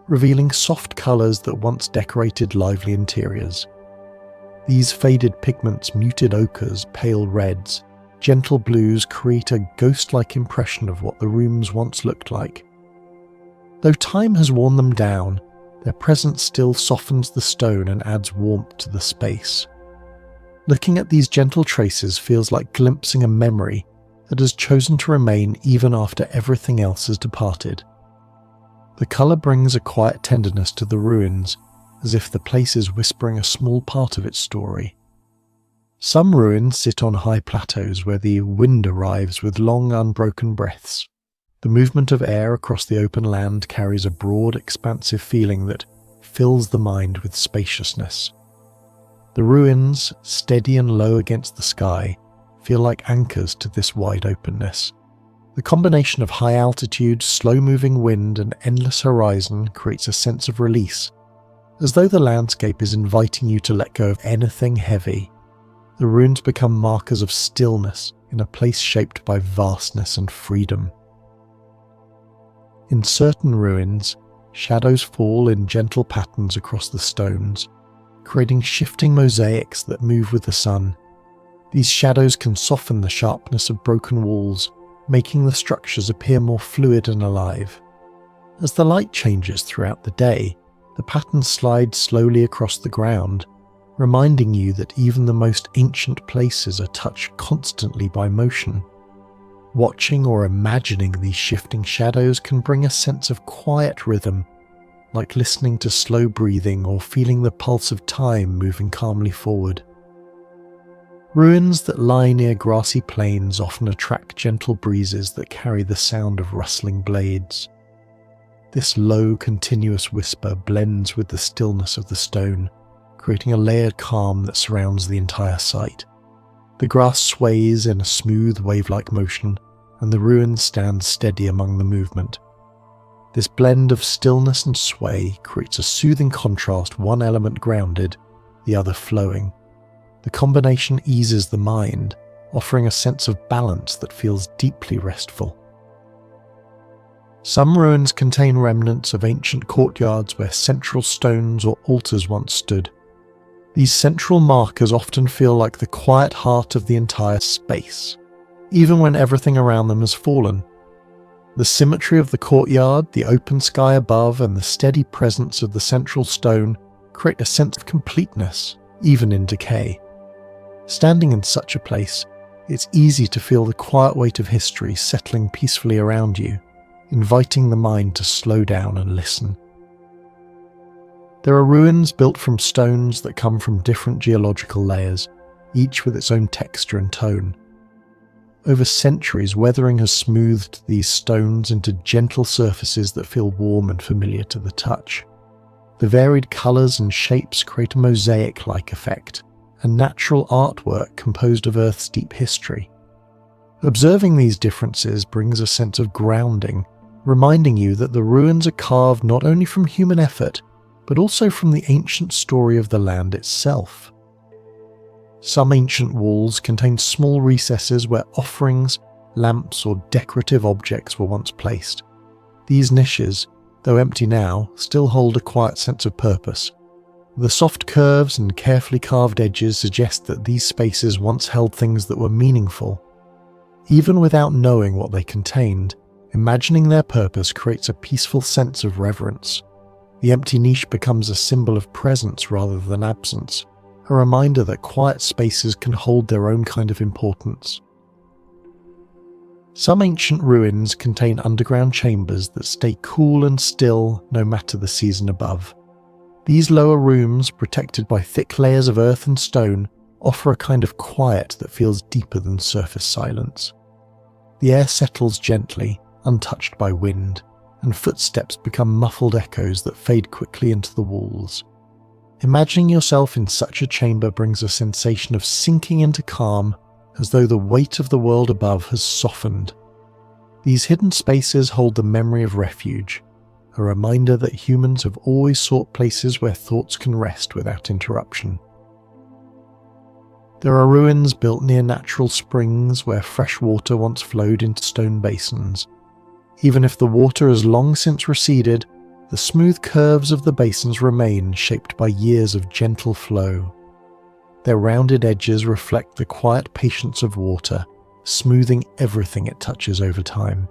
[SPEAKER 1] revealing soft colours that once decorated lively interiors. These faded pigments, muted ochres, pale reds, gentle blues create a ghost-like impression of what the rooms once looked like. Though time has worn them down, their presence still softens the stone and adds warmth to the space. Looking at these gentle traces feels like glimpsing a memory that has chosen to remain even after everything else has departed. The colour brings a quiet tenderness to the ruins, as if the place is whispering a small part of its story. Some ruins sit on high plateaus where the wind arrives with long unbroken breaths. The movement of air across the open land carries a broad, expansive feeling that fills the mind with spaciousness. The ruins, steady and low against the sky, feel like anchors to this wide openness. The combination of high altitude, slow-moving wind and endless horizon creates a sense of release, as though the landscape is inviting you to let go of anything heavy. The ruins become markers of stillness in a place shaped by vastness and freedom. In certain ruins, shadows fall in gentle patterns across the stones, creating shifting mosaics that move with the sun. These shadows can soften the sharpness of broken walls, making the structures appear more fluid and alive. As the light changes throughout the day, the patterns slide slowly across the ground, reminding you that even the most ancient places are touched constantly by motion. Watching or imagining these shifting shadows can bring a sense of quiet rhythm, like listening to slow breathing or feeling the pulse of time moving calmly forward. Ruins that lie near grassy plains often attract gentle breezes that carry the sound of rustling blades. This low, continuous whisper blends with the stillness of the stone, creating a layered calm that surrounds the entire site. The grass sways in a smooth, wave-like motion, and the ruins stand steady among the movement. This blend of stillness and sway creates a soothing contrast, one element grounded, the other flowing. The combination eases the mind, offering a sense of balance that feels deeply restful. Some ruins contain remnants of ancient courtyards where central stones or altars once stood. These central markers often feel like the quiet heart of the entire space, even when everything around them has fallen. The symmetry of the courtyard, the open sky above, and the steady presence of the central stone create a sense of completeness, even in decay. Standing in such a place, it's easy to feel the quiet weight of history settling peacefully around you, inviting the mind to slow down and listen. There are ruins built from stones that come from different geological layers, each with its own texture and tone. Over centuries, weathering has smoothed these stones into gentle surfaces that feel warm and familiar to the touch. The varied colours and shapes create a mosaic-like effect, a natural artwork composed of Earth's deep history. Observing these differences brings a sense of grounding, reminding you that the ruins are carved not only from human effort, but also from the ancient story of the land itself. Some ancient walls contain small recesses where offerings, lamps, or decorative objects were once placed. These niches, though empty now, still hold a quiet sense of purpose. The soft curves and carefully carved edges suggest that these spaces once held things that were meaningful. Even without knowing what they contained, imagining their purpose creates a peaceful sense of reverence. The empty niche becomes a symbol of presence rather than absence, a reminder that quiet spaces can hold their own kind of importance. Some ancient ruins contain underground chambers that stay cool and still no matter the season above. These lower rooms, protected by thick layers of earth and stone, offer a kind of quiet that feels deeper than surface silence. The air settles gently, untouched by wind, and footsteps become muffled echoes that fade quickly into the walls. Imagining yourself in such a chamber brings a sensation of sinking into calm, as though the weight of the world above has softened. These hidden spaces hold the memory of refuge, a reminder that humans have always sought places where thoughts can rest without interruption. There are ruins built near natural springs where fresh water once flowed into stone basins. Even if the water has long since receded, the smooth curves of the basins remain, shaped by years of gentle flow. Their rounded edges reflect the quiet patience of water, smoothing everything it touches over time.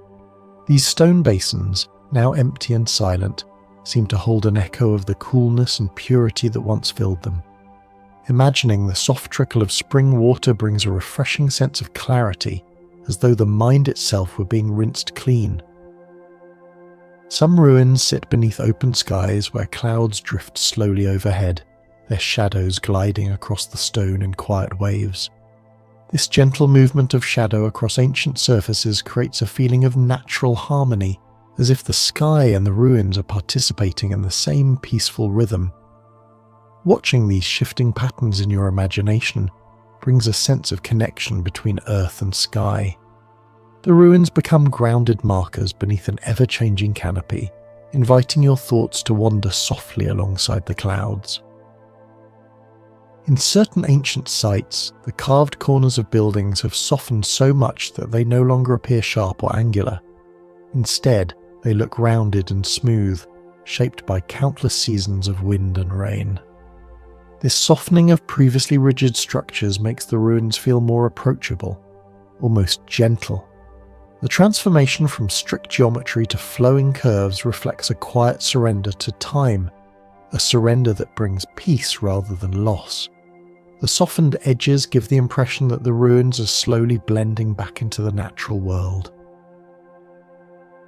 [SPEAKER 1] These stone basins, now empty and silent, seem to hold an echo of the coolness and purity that once filled them. Imagining the soft trickle of spring water brings a refreshing sense of clarity, as though the mind itself were being rinsed clean. Some ruins sit beneath open skies where clouds drift slowly overhead, their shadows gliding across the stone in quiet waves. This gentle movement of shadow across ancient surfaces creates a feeling of natural harmony, as if the sky and the ruins are participating in the same peaceful rhythm. Watching these shifting patterns in your imagination brings a sense of connection between earth and sky. The ruins become grounded markers beneath an ever-changing canopy, inviting your thoughts to wander softly alongside the clouds. In certain ancient sites, the carved corners of buildings have softened so much that they no longer appear sharp or angular. Instead, they look rounded and smooth, shaped by countless seasons of wind and rain. This softening of previously rigid structures makes the ruins feel more approachable, almost gentle. The transformation from strict geometry to flowing curves reflects a quiet surrender to time, a surrender that brings peace rather than loss. The softened edges give the impression that the ruins are slowly blending back into the natural world.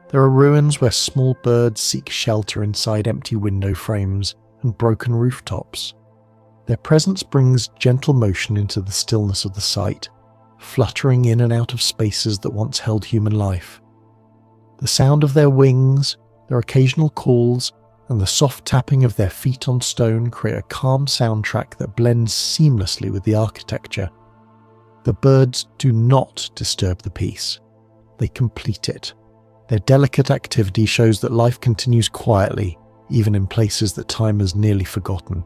[SPEAKER 1] There are ruins where small birds seek shelter inside empty window frames and broken rooftops. Their presence brings gentle motion into the stillness of the site, fluttering in and out of spaces that once held human life. The sound of their wings, their occasional calls, and the soft tapping of their feet on stone create a calm soundtrack that blends seamlessly with the architecture. The birds do not disturb the peace. They complete it. Their delicate activity shows that life continues quietly, even in places that time has nearly forgotten.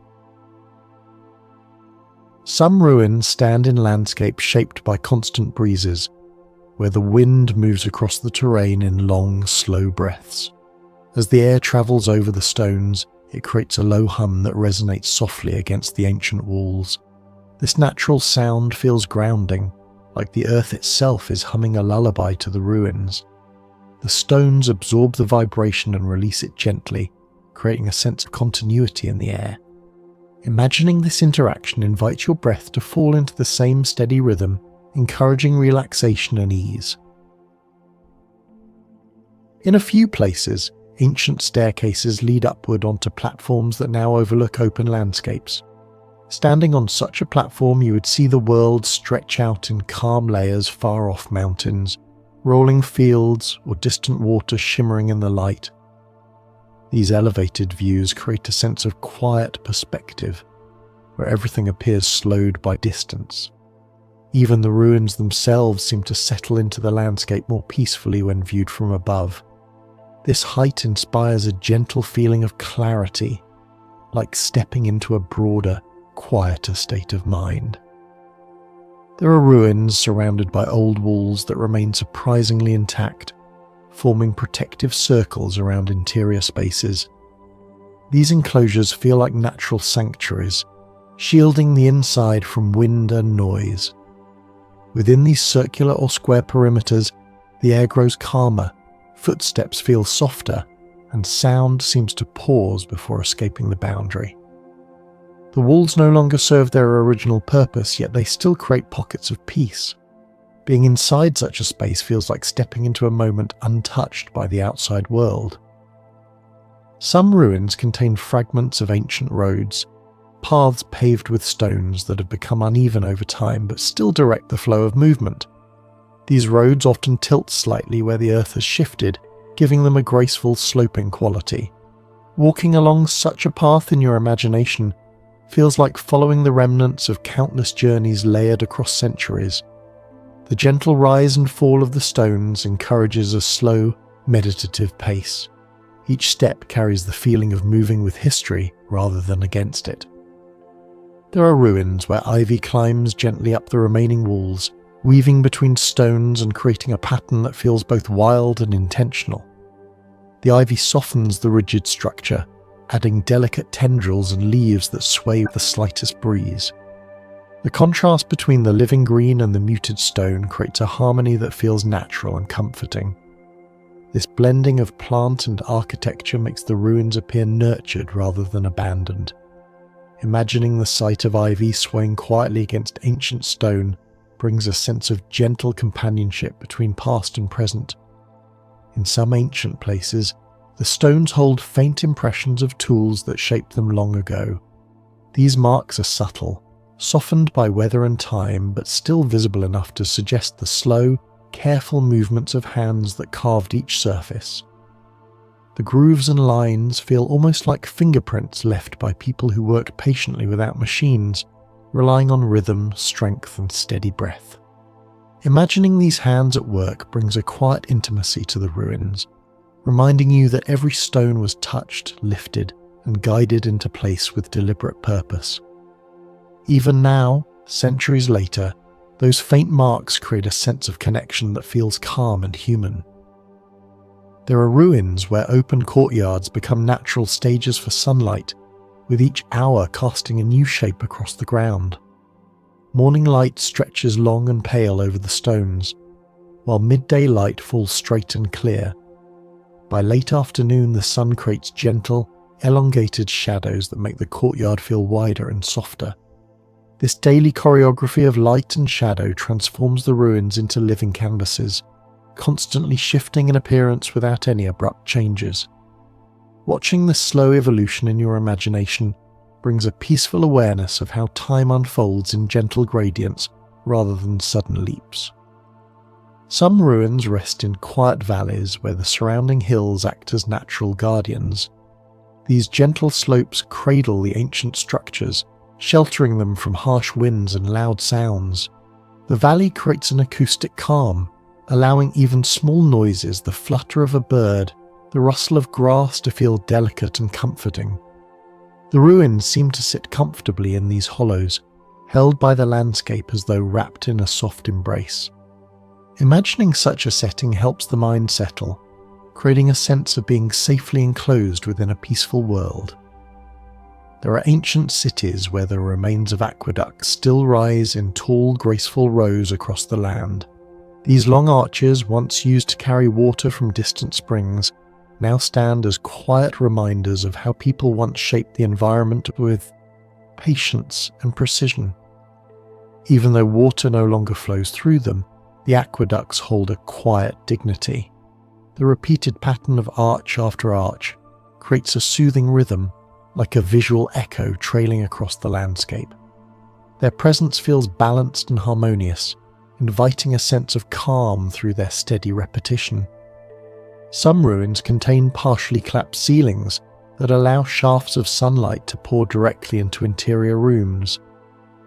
[SPEAKER 1] Some ruins stand in landscapes shaped by constant breezes, where the wind moves across the terrain in long, slow breaths. As the air travels over the stones, it creates a low hum that resonates softly against the ancient walls. This natural sound feels grounding, like the earth itself is humming a lullaby to the ruins. The stones absorb the vibration and release it gently, creating a sense of continuity in the air. Imagining this interaction invites your breath to fall into the same steady rhythm, encouraging relaxation and ease. In a few places, ancient staircases lead upward onto platforms that now overlook open landscapes. Standing on such a platform, you would see the world stretch out in calm layers far off mountains, rolling fields or distant water shimmering in the light. These elevated views create a sense of quiet perspective, where everything appears slowed by distance. Even the ruins themselves seem to settle into the landscape more peacefully when viewed from above. This height inspires a gentle feeling of clarity, like stepping into a broader, quieter state of mind. There are ruins surrounded by old walls that remain surprisingly intact, forming protective circles around interior spaces. These enclosures feel like natural sanctuaries, shielding the inside from wind and noise. Within these circular or square perimeters, the air grows calmer, footsteps feel softer, and sound seems to pause before escaping the boundary. The walls no longer serve their original purpose, yet they still create pockets of peace. Being inside such a space feels like stepping into a moment untouched by the outside world. Some ruins contain fragments of ancient roads, paths paved with stones that have become uneven over time but still direct the flow of movement. These roads often tilt slightly where the earth has shifted, giving them a graceful sloping quality. Walking along such a path in your imagination feels like following the remnants of countless journeys layered across centuries. The gentle rise and fall of the stones encourages a slow, meditative pace. Each step carries the feeling of moving with history rather than against it. There are ruins where ivy climbs gently up the remaining walls, weaving between stones and creating a pattern that feels both wild and intentional. The ivy softens the rigid structure, adding delicate tendrils and leaves that sway with the slightest breeze. The contrast between the living green and the muted stone creates a harmony that feels natural and comforting. This blending of plant and architecture makes the ruins appear nurtured rather than abandoned. Imagining the sight of ivy swaying quietly against ancient stone brings a sense of gentle companionship between past and present. In some ancient places, the stones hold faint impressions of tools that shaped them long ago. These marks are subtle, softened by weather and time, but still visible enough to suggest the slow, careful movements of hands that carved each surface. The grooves and lines feel almost like fingerprints left by people who worked patiently without machines, relying on rhythm, strength, and steady breath. Imagining these hands at work brings a quiet intimacy to the ruins, reminding you that every stone was touched, lifted, and guided into place with deliberate purpose. Even now, centuries later, those faint marks create a sense of connection that feels calm and human. There are ruins where open courtyards become natural stages for sunlight, with each hour casting a new shape across the ground. Morning light stretches long and pale over the stones, while midday light falls straight and clear. By late afternoon, the sun creates gentle, elongated shadows that make the courtyard feel wider and softer. This daily choreography of light and shadow transforms the ruins into living canvases, constantly shifting in appearance without any abrupt changes. Watching this slow evolution in your imagination brings a peaceful awareness of how time unfolds in gentle gradients rather than sudden leaps. Some ruins rest in quiet valleys where the surrounding hills act as natural guardians. These gentle slopes cradle the ancient structures, sheltering them from harsh winds and loud sounds. The valley creates an acoustic calm, allowing even small noises, the flutter of a bird, the rustle of grass to feel delicate and comforting. The ruins seem to sit comfortably in these hollows, held by the landscape as though wrapped in a soft embrace. Imagining such a setting helps the mind settle, creating a sense of being safely enclosed within a peaceful world. There are ancient cities where the remains of aqueducts still rise in tall, graceful rows across the land. These long arches, once used to carry water from distant springs, now stand as quiet reminders of how people once shaped the environment with patience and precision. Even though water no longer flows through them, the aqueducts hold a quiet dignity. The repeated pattern of arch after arch creates a soothing rhythm, like a visual echo trailing across the landscape. Their presence feels balanced and harmonious, inviting a sense of calm through their steady repetition. Some ruins contain partially clapped ceilings that allow shafts of sunlight to pour directly into interior rooms.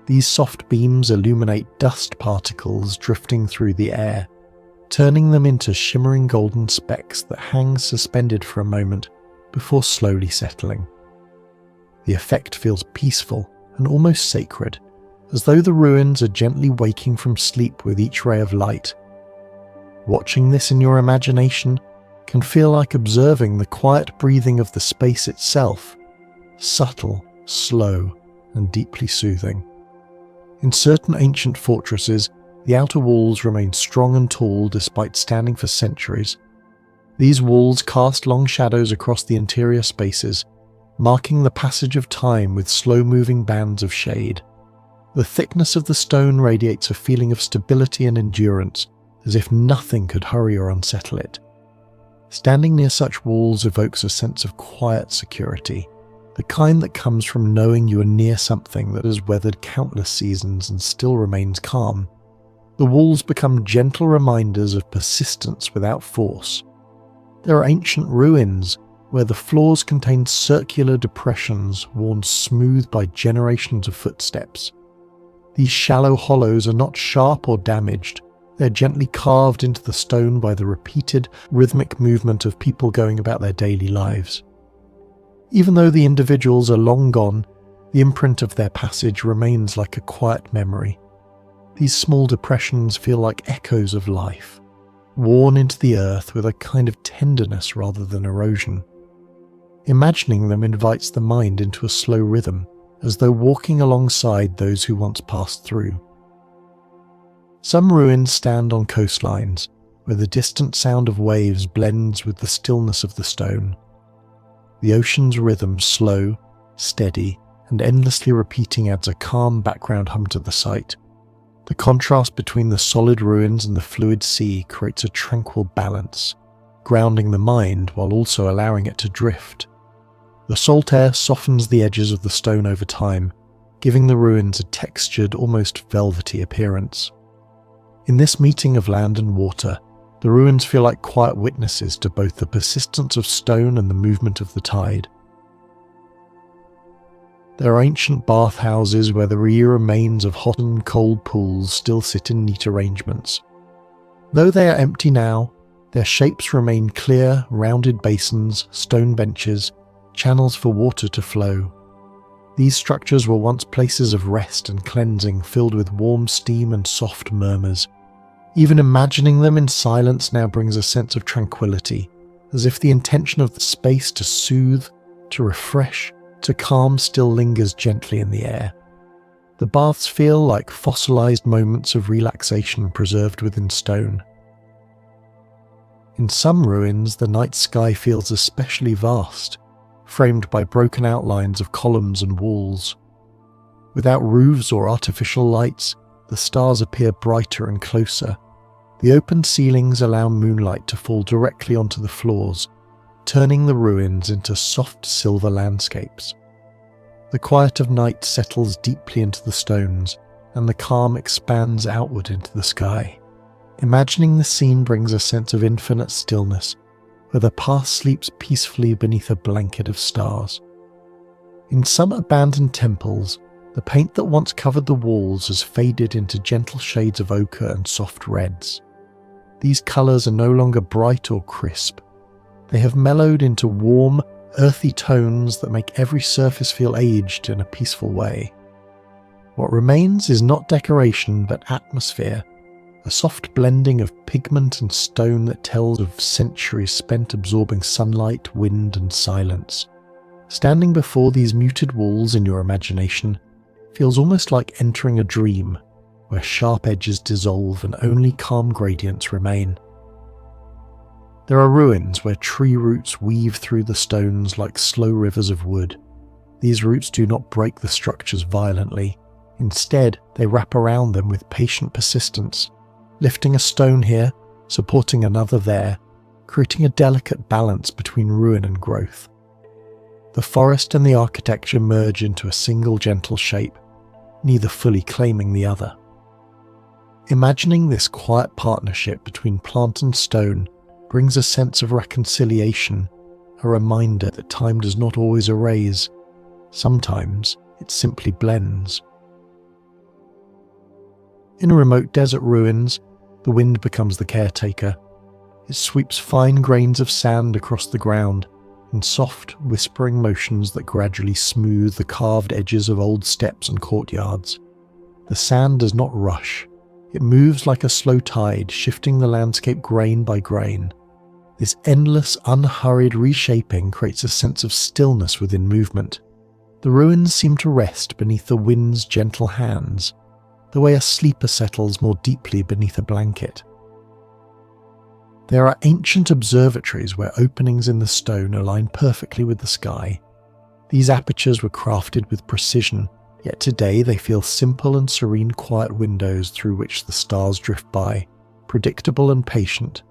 [SPEAKER 1] These soft beams illuminate dust particles drifting through the air, turning them into shimmering golden specks that hang suspended for a moment before slowly settling. The effect feels peaceful and almost sacred, as though the ruins are gently waking from sleep with each ray of light. Watching this in your imagination can feel like observing the quiet breathing of the space itself, subtle, slow, and deeply soothing. In certain ancient fortresses, the outer walls remain strong and tall despite standing for centuries. These walls cast long shadows across the interior spaces, marking the passage of time with slow-moving bands of shade. The thickness of the stone radiates a feeling of stability and endurance, as if nothing could hurry or unsettle it. Standing near such walls evokes a sense of quiet security, the kind that comes from knowing you are near something that has weathered countless seasons and still remains calm. The walls become gentle reminders of persistence without force. There are ancient ruins where the floors contain circular depressions worn smooth by generations of footsteps. These shallow hollows are not sharp or damaged. They're gently carved into the stone by the repeated, rhythmic movement of people going about their daily lives. Even though the individuals are long gone, the imprint of their passage remains like a quiet memory. These small depressions feel like echoes of life, worn into the earth with a kind of tenderness rather than erosion. Imagining them invites the mind into a slow rhythm, as though walking alongside those who once passed through. Some ruins stand on coastlines, where the distant sound of waves blends with the stillness of the stone. The ocean's rhythm, slow, steady, and endlessly repeating, adds a calm background hum to the sight. The contrast between the solid ruins and the fluid sea creates a tranquil balance, grounding the mind while also allowing it to drift. The salt air softens the edges of the stone over time, giving the ruins a textured, almost velvety appearance. In this meeting of land and water, the ruins feel like quiet witnesses to both the persistence of stone and the movement of the tide. There are ancient bathhouses where the remains of hot and cold pools still sit in neat arrangements. Though they are empty now, their shapes remain clear, rounded basins, stone benches, channels for water to flow. These structures were once places of rest and cleansing, filled with warm steam and soft murmurs. Even imagining them in silence now brings a sense of tranquility, as if the intention of the space to soothe, to refresh, to calm still lingers gently in the air. The baths feel like fossilized moments of relaxation preserved within stone. In some ruins, the night sky feels especially vast, framed by broken outlines of columns and walls. Without roofs or artificial lights, the stars appear brighter and closer. The open ceilings allow moonlight to fall directly onto the floors, turning the ruins into soft silver landscapes. The quiet of night settles deeply into the stones, and the calm expands outward into the sky. Imagining the scene brings a sense of infinite stillness, where the past sleeps peacefully beneath a blanket of stars. In some abandoned temples, the paint that once covered the walls has faded into gentle shades of ochre and soft reds. These colours are no longer bright or crisp. They have mellowed into warm, earthy tones that make every surface feel aged in a peaceful way. What remains is not decoration but atmosphere, a soft blending of pigment and stone that tells of centuries spent absorbing sunlight, wind, and silence. Standing before these muted walls in your imagination feels almost like entering a dream, where sharp edges dissolve and only calm gradients remain. There are ruins where tree roots weave through the stones like slow rivers of wood. These roots do not break the structures violently. Instead, they wrap around them with patient persistence, lifting a stone here, supporting another there, creating a delicate balance between ruin and growth. The forest and the architecture merge into a single gentle shape. neither fully claiming the other. Imagining this quiet partnership between plant and stone brings a sense of reconciliation, a reminder that time does not always erase. Sometimes it simply blends. In remote desert ruins, the wind becomes the caretaker. It sweeps fine grains of sand across the ground in soft, whispering motions that gradually smooth the carved edges of old steps and courtyards. The sand does not rush. It moves like a slow tide, shifting the landscape grain by grain. This endless, unhurried reshaping creates a sense of stillness within movement. The ruins seem to rest beneath the wind's gentle hands, the way a sleeper settles more deeply beneath a blanket. There are ancient observatories where openings in the stone align perfectly with the sky. These apertures were crafted with precision, yet today they feel simple and serene quiet windows through which the stars drift by, predictable and patient.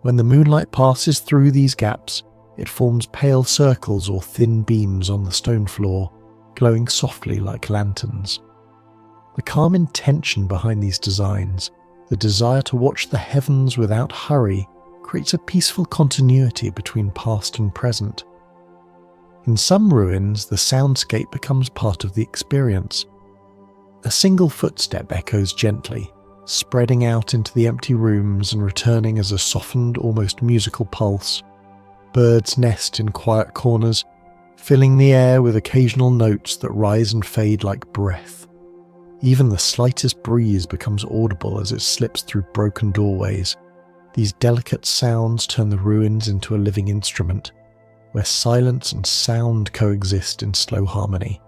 [SPEAKER 1] When the moonlight passes through these gaps, it forms pale circles or thin beams on the stone floor, glowing softly like lanterns. The calm intention behind these designs, the desire to watch the heavens without hurry, creates a peaceful continuity between past and present. In some ruins, the soundscape becomes part of the experience. A single footstep echoes gently, spreading out into the empty rooms and returning as a softened, almost musical pulse. Birds nest in quiet corners, filling the air with occasional notes that rise and fade like breath. Even the slightest breeze becomes audible as it slips through broken doorways. These delicate sounds turn the ruins into a living instrument, where silence and sound coexist in slow harmony.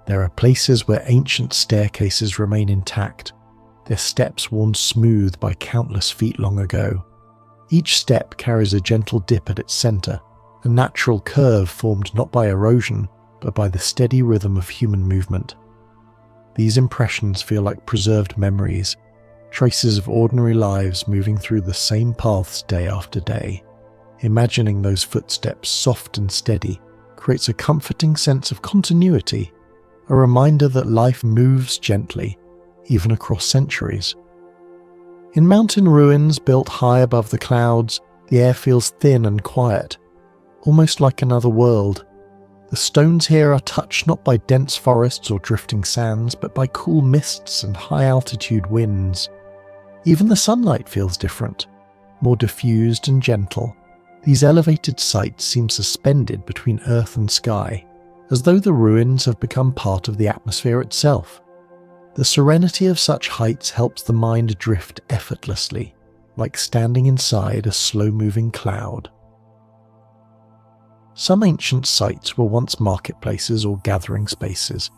[SPEAKER 1] There are places where ancient staircases remain intact, their steps worn smooth by countless feet long ago. Each step carries a gentle dip at its centre, a natural curve formed not by erosion, but by the steady rhythm of human movement. These impressions feel like preserved memories, traces of ordinary lives moving through the same paths day after day. Imagining those footsteps soft and steady creates a comforting sense of continuity, a reminder that life moves gently, even across centuries. In mountain ruins built high above the clouds, the air feels thin and quiet, almost like another world. The stones here are touched not by dense forests or drifting sands, but by cool mists and high-altitude winds. Even the sunlight feels different, more diffused and gentle. These elevated sites seem suspended between earth and sky, as though the ruins have become part of the atmosphere itself. The serenity of such heights helps the mind drift effortlessly, like standing inside a slow-moving cloud. Some ancient sites were once marketplaces or gathering spaces,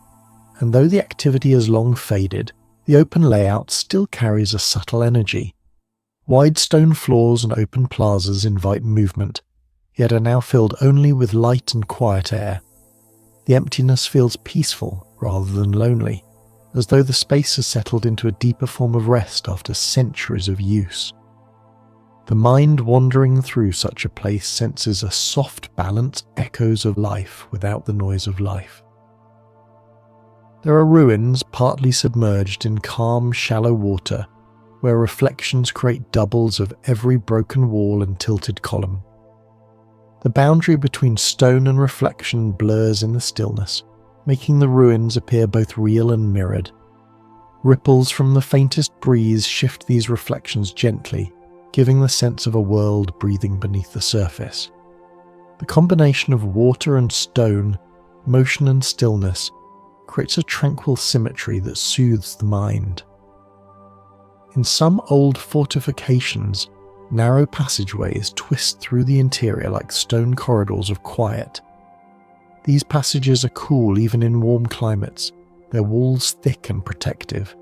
[SPEAKER 1] and though the activity has long faded, the open layout still carries a subtle energy. Wide stone floors and open plazas invite movement, yet are now filled only with light and quiet air. The emptiness feels peaceful rather than lonely, as though the space has settled into a deeper form of rest after centuries of use. The mind wandering through such a place senses a soft balance, echoes of life without the noise of life. There are ruins partly submerged in calm, shallow water, where reflections create doubles of every broken wall and tilted column. The boundary between stone and reflection blurs in the stillness, making the ruins appear both real and mirrored. Ripples from the faintest breeze shift these reflections gently, giving the sense of a world breathing beneath the surface. The combination of water and stone, motion and stillness, creates a tranquil symmetry that soothes the mind. In some old fortifications, narrow passageways twist through the interior like stone corridors of quiet. These passages are cool even in warm climates, their walls thick and protective.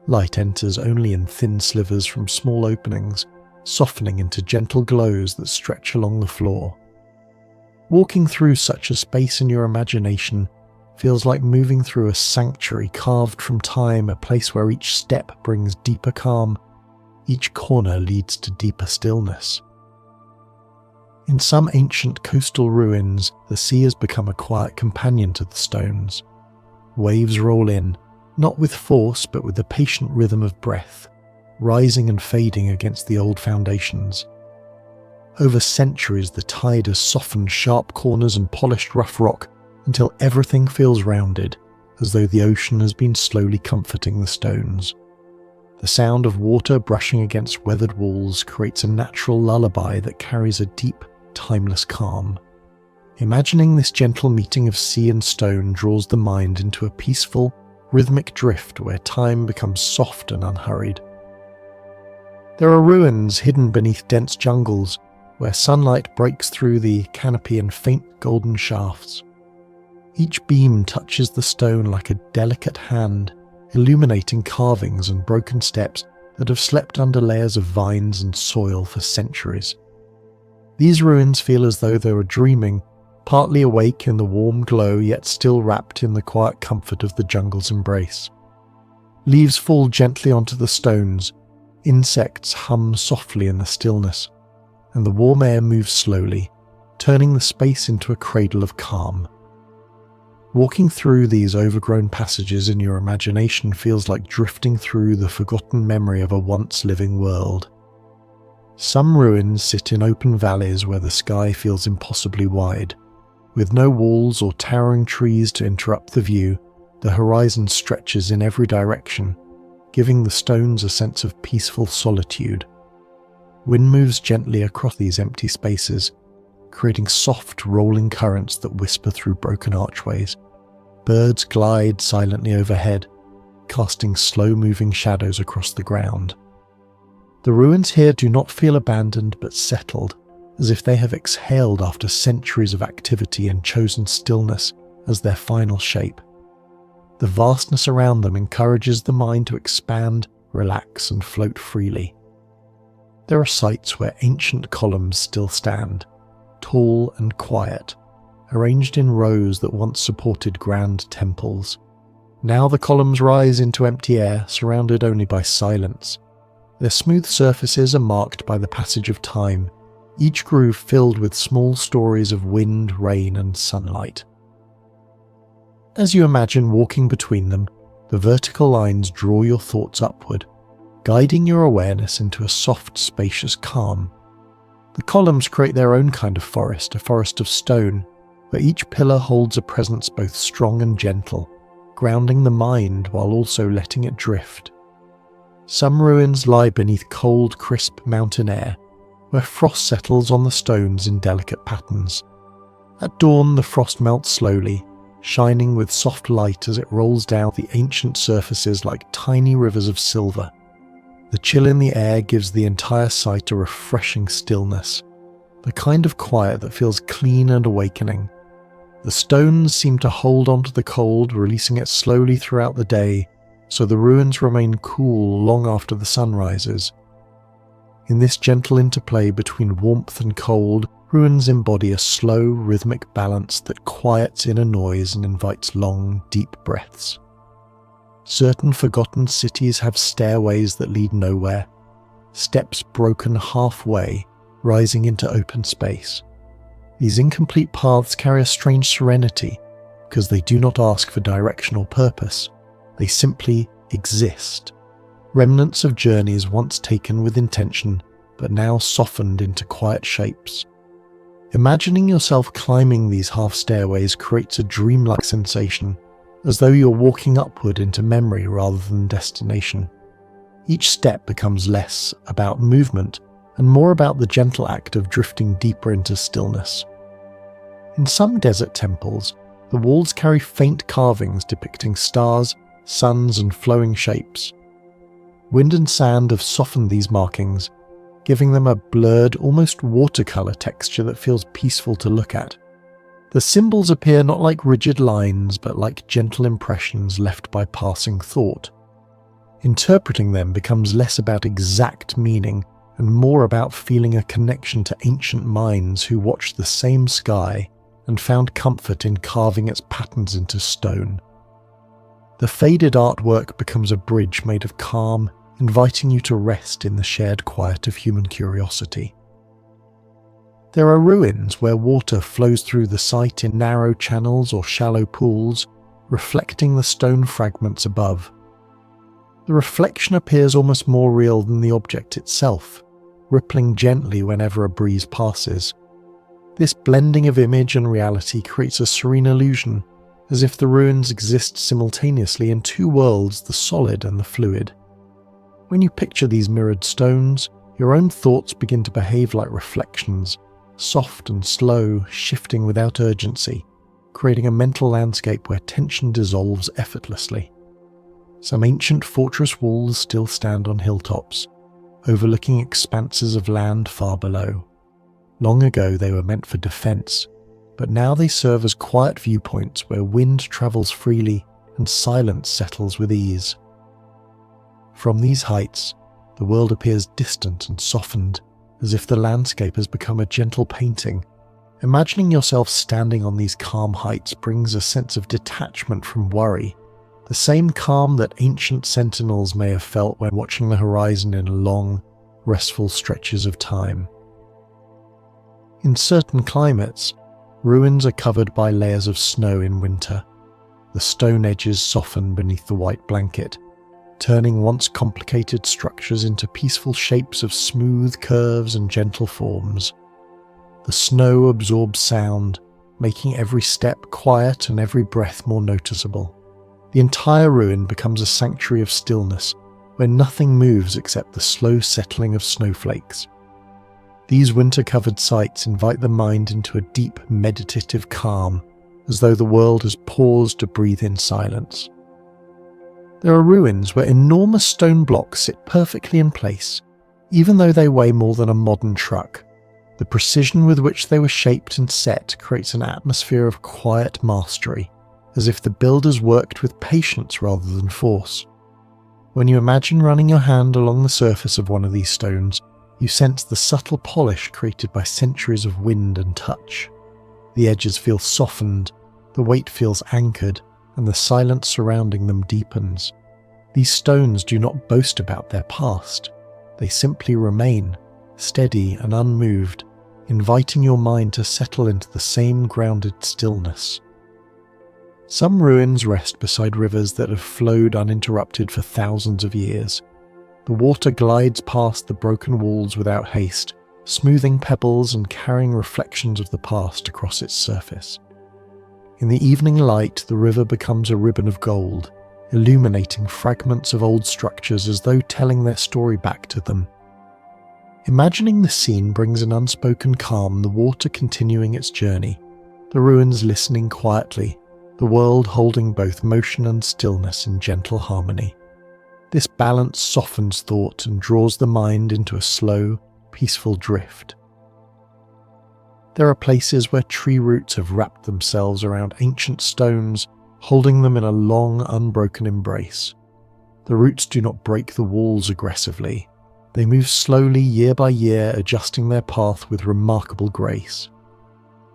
[SPEAKER 1] Light enters only in thin slivers from small openings, softening into gentle glows that stretch along the floor. Walking through such a space in your imagination feels like moving through a sanctuary carved from time, a place where each step brings deeper calm, each corner leads to deeper stillness. In some ancient coastal ruins, the sea has become a quiet companion to the stones. Waves roll in, not with force but with the patient rhythm of breath, rising and fading against the old foundations. Over centuries, the tide has softened sharp corners and polished rough rock until everything feels rounded, as though the ocean has been slowly comforting the stones. The sound of water brushing against weathered walls creates a natural lullaby that carries a deep, timeless calm. Imagining this gentle meeting of sea and stone draws the mind into a peaceful, rhythmic drift where time becomes soft and unhurried. There are ruins hidden beneath dense jungles, where sunlight breaks through the canopy in faint golden shafts. Each beam touches the stone like a delicate hand, illuminating carvings and broken steps that have slept under layers of vines and soil for centuries. These ruins feel as though they were dreaming, partly awake in the warm glow yet still wrapped in the quiet comfort of the jungle's embrace. Leaves fall gently onto the stones, insects hum softly in the stillness, and the warm air moves slowly, turning the space into a cradle of calm. Walking through these overgrown passages in your imagination feels like drifting through the forgotten memory of a once living world. Some ruins sit in open valleys where the sky feels impossibly wide. With no walls or towering trees to interrupt the view, the horizon stretches in every direction, giving the stones a sense of peaceful solitude. Wind moves gently across these empty spaces, creating soft, rolling currents that whisper through broken archways. Birds glide silently overhead, casting slow-moving shadows across the ground. The ruins here do not feel abandoned but settled, as if they have exhaled after centuries of activity and chosen stillness as their final shape. The vastness around them encourages the mind to expand, relax, and float freely. There are sites where ancient columns still stand, tall and quiet, arranged in rows that once supported grand temples. Now the columns rise into empty air, surrounded only by silence. Their smooth surfaces are marked by the passage of time, each groove filled with small stories of wind, rain, and sunlight. As you imagine walking between them, the vertical lines draw your thoughts upward, guiding your awareness into a soft, spacious calm. The columns create their own kind of forest, a forest of stone, where each pillar holds a presence both strong and gentle, grounding the mind while also letting it drift. Some ruins lie beneath cold, crisp mountain air, where frost settles on the stones in delicate patterns. At dawn, the frost melts slowly, shining with soft light as it rolls down the ancient surfaces like tiny rivers of silver. The chill in the air gives the entire site a refreshing stillness, the kind of quiet that feels clean and awakening. The stones seem to hold onto the cold, releasing it slowly throughout the day, so the ruins remain cool long after the sun rises. In this gentle interplay between warmth and cold, ruins embody a slow, rhythmic balance that quiets inner noise and invites long, deep breaths. Certain forgotten cities have stairways that lead nowhere, steps broken halfway, rising into open space. These incomplete paths carry a strange serenity, because they do not ask for direction or purpose. They simply exist. Remnants of journeys once taken with intention, but now softened into quiet shapes. Imagining yourself climbing these half stairways creates a dreamlike sensation, as though you're walking upward into memory rather than destination. Each step becomes less about movement and more about the gentle act of drifting deeper into stillness. In some desert temples, the walls carry faint carvings depicting stars, suns, and flowing shapes. Wind and sand have softened these markings, giving them a blurred, almost watercolor texture that feels peaceful to look at. The symbols appear not like rigid lines, but like gentle impressions left by passing thought. Interpreting them becomes less about exact meaning and more about feeling a connection to ancient minds who watched the same sky and found comfort in carving its patterns into stone. The faded artwork becomes a bridge made of calm, inviting you to rest in the shared quiet of human curiosity. There are ruins where water flows through the site in narrow channels or shallow pools, reflecting the stone fragments above. The reflection appears almost more real than the object itself, rippling gently whenever a breeze passes. This blending of image and reality creates a serene illusion, as if the ruins exist simultaneously in two worlds, the solid and the fluid. When you picture these mirrored stones, your own thoughts begin to behave like reflections, soft and slow, shifting without urgency, creating a mental landscape where tension dissolves effortlessly. Some ancient fortress walls still stand on hilltops, overlooking expanses of land far below. Long ago they were meant for defense, but now they serve as quiet viewpoints where wind travels freely and silence settles with ease. From these heights, the world appears distant and softened, as if the landscape has become a gentle painting. Imagining yourself standing on these calm heights brings a sense of detachment from worry, the same calm that ancient sentinels may have felt when watching the horizon in long, restful stretches of time. In certain climates, ruins are covered by layers of snow in winter. The stone edges soften beneath the white blanket, turning once complicated structures into peaceful shapes of smooth curves and gentle forms. The snow absorbs sound, making every step quiet and every breath more noticeable. The entire ruin becomes a sanctuary of stillness, where nothing moves except the slow settling of snowflakes. These winter-covered sites invite the mind into a deep, meditative calm, as though the world has paused to breathe in silence. There are ruins where enormous stone blocks sit perfectly in place, even though they weigh more than a modern truck. The precision with which they were shaped and set creates an atmosphere of quiet mastery, as if the builders worked with patience rather than force. When you imagine running your hand along the surface of one of these stones, you sense the subtle polish created by centuries of wind and touch. The edges feel softened, the weight feels anchored, and the silence surrounding them deepens. These stones do not boast about their past. They simply remain, steady and unmoved, inviting your mind to settle into the same grounded stillness. Some ruins rest beside rivers that have flowed uninterrupted for thousands of years. The water glides past the broken walls without haste, smoothing pebbles and carrying reflections of the past across its surface. In the evening light, the river becomes a ribbon of gold, illuminating fragments of old structures as though telling their story back to them. Imagining the scene brings an unspoken calm, the water continuing its journey, the ruins listening quietly, the world holding both motion and stillness in gentle harmony. This balance softens thought and draws the mind into a slow, peaceful drift. There are places where tree roots have wrapped themselves around ancient stones, holding them in a long, unbroken embrace. The roots do not break the walls aggressively. They move slowly year by year, adjusting their path with remarkable grace.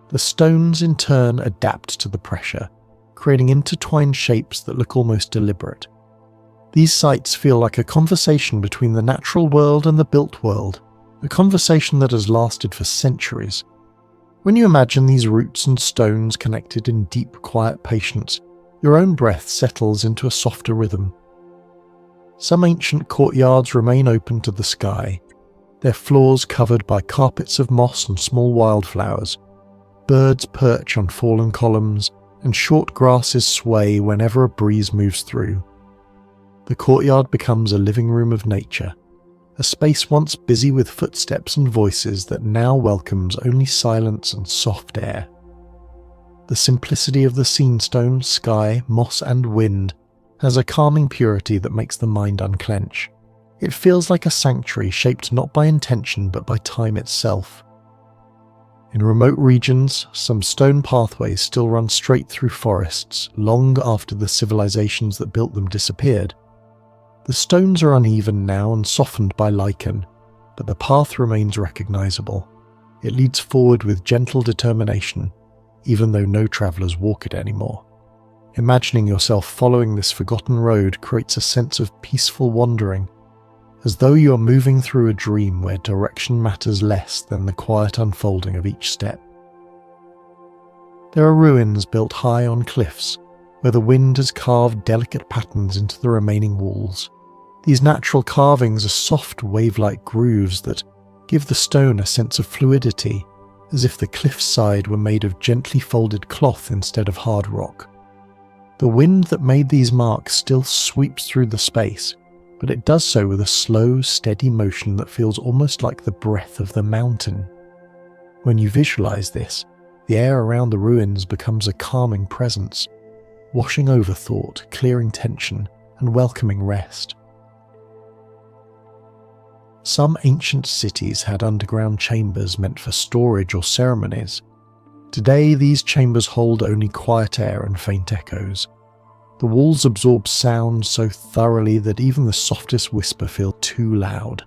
[SPEAKER 1] The stones in turn adapt to the pressure, creating intertwined shapes that look almost deliberate. These sites feel like a conversation between the natural world and the built world, a conversation that has lasted for centuries. When you imagine these roots and stones connected in deep, quiet patience, your own breath settles into a softer rhythm. Some ancient courtyards remain open to the sky, their floors covered by carpets of moss and small wildflowers. Birds perch on fallen columns, and short grasses sway whenever a breeze moves through. The courtyard becomes a living room of nature, a space once busy with footsteps and voices that now welcomes only silence and soft air. The simplicity of the scenestone, sky, moss and wind has a calming purity that makes the mind unclench. It feels like a sanctuary shaped not by intention but by time itself. In remote regions, some stone pathways still run straight through forests long after the civilizations that built them disappeared. The stones are uneven now and softened by lichen, but the path remains recognizable. It leads forward with gentle determination, even though no travelers walk it anymore. Imagining yourself following this forgotten road creates a sense of peaceful wandering, as though you are moving through a dream where direction matters less than the quiet unfolding of each step. There are ruins built high on cliffs, where the wind has carved delicate patterns into the remaining walls. These natural carvings are soft wave-like grooves that give the stone a sense of fluidity, as if the cliffside were made of gently folded cloth instead of hard rock. The wind that made these marks still sweeps through the space, but it does so with a slow, steady motion that feels almost like the breath of the mountain. When you visualize this, the air around the ruins becomes a calming presence, washing over thought, clearing tension, and welcoming rest. Some ancient cities had underground chambers meant for storage or ceremonies. Today, these chambers hold only quiet air and faint echoes. The walls absorb sound so thoroughly that even the softest whisper feels too loud.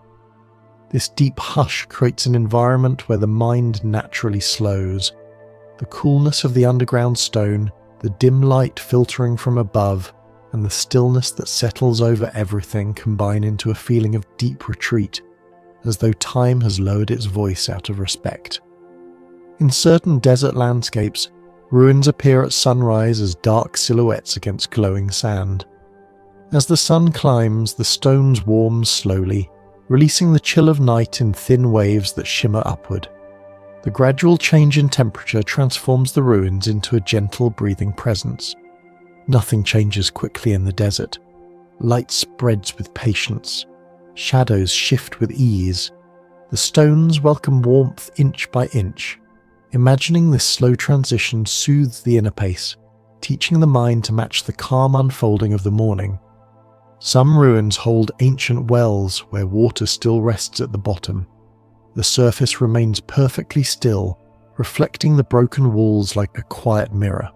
[SPEAKER 1] This deep hush creates an environment where the mind naturally slows. The coolness of the underground stone, the dim light filtering from above, and the stillness that settles over everything combine into a feeling of deep retreat, as though time has lowered its voice out of respect. In certain desert landscapes, ruins appear at sunrise as dark silhouettes against glowing sand. As the sun climbs, the stones warm slowly, releasing the chill of night in thin waves that shimmer upward. The gradual change in temperature transforms the ruins into a gentle, breathing presence. Nothing changes quickly in the desert. Light spreads with patience. Shadows shift with ease. The stones welcome warmth inch by inch. Imagining this slow transition soothes the inner pace, teaching the mind to match the calm unfolding of the morning. Some ruins hold ancient wells where water still rests at the bottom. The surface remains perfectly still, reflecting the broken walls like a quiet mirror.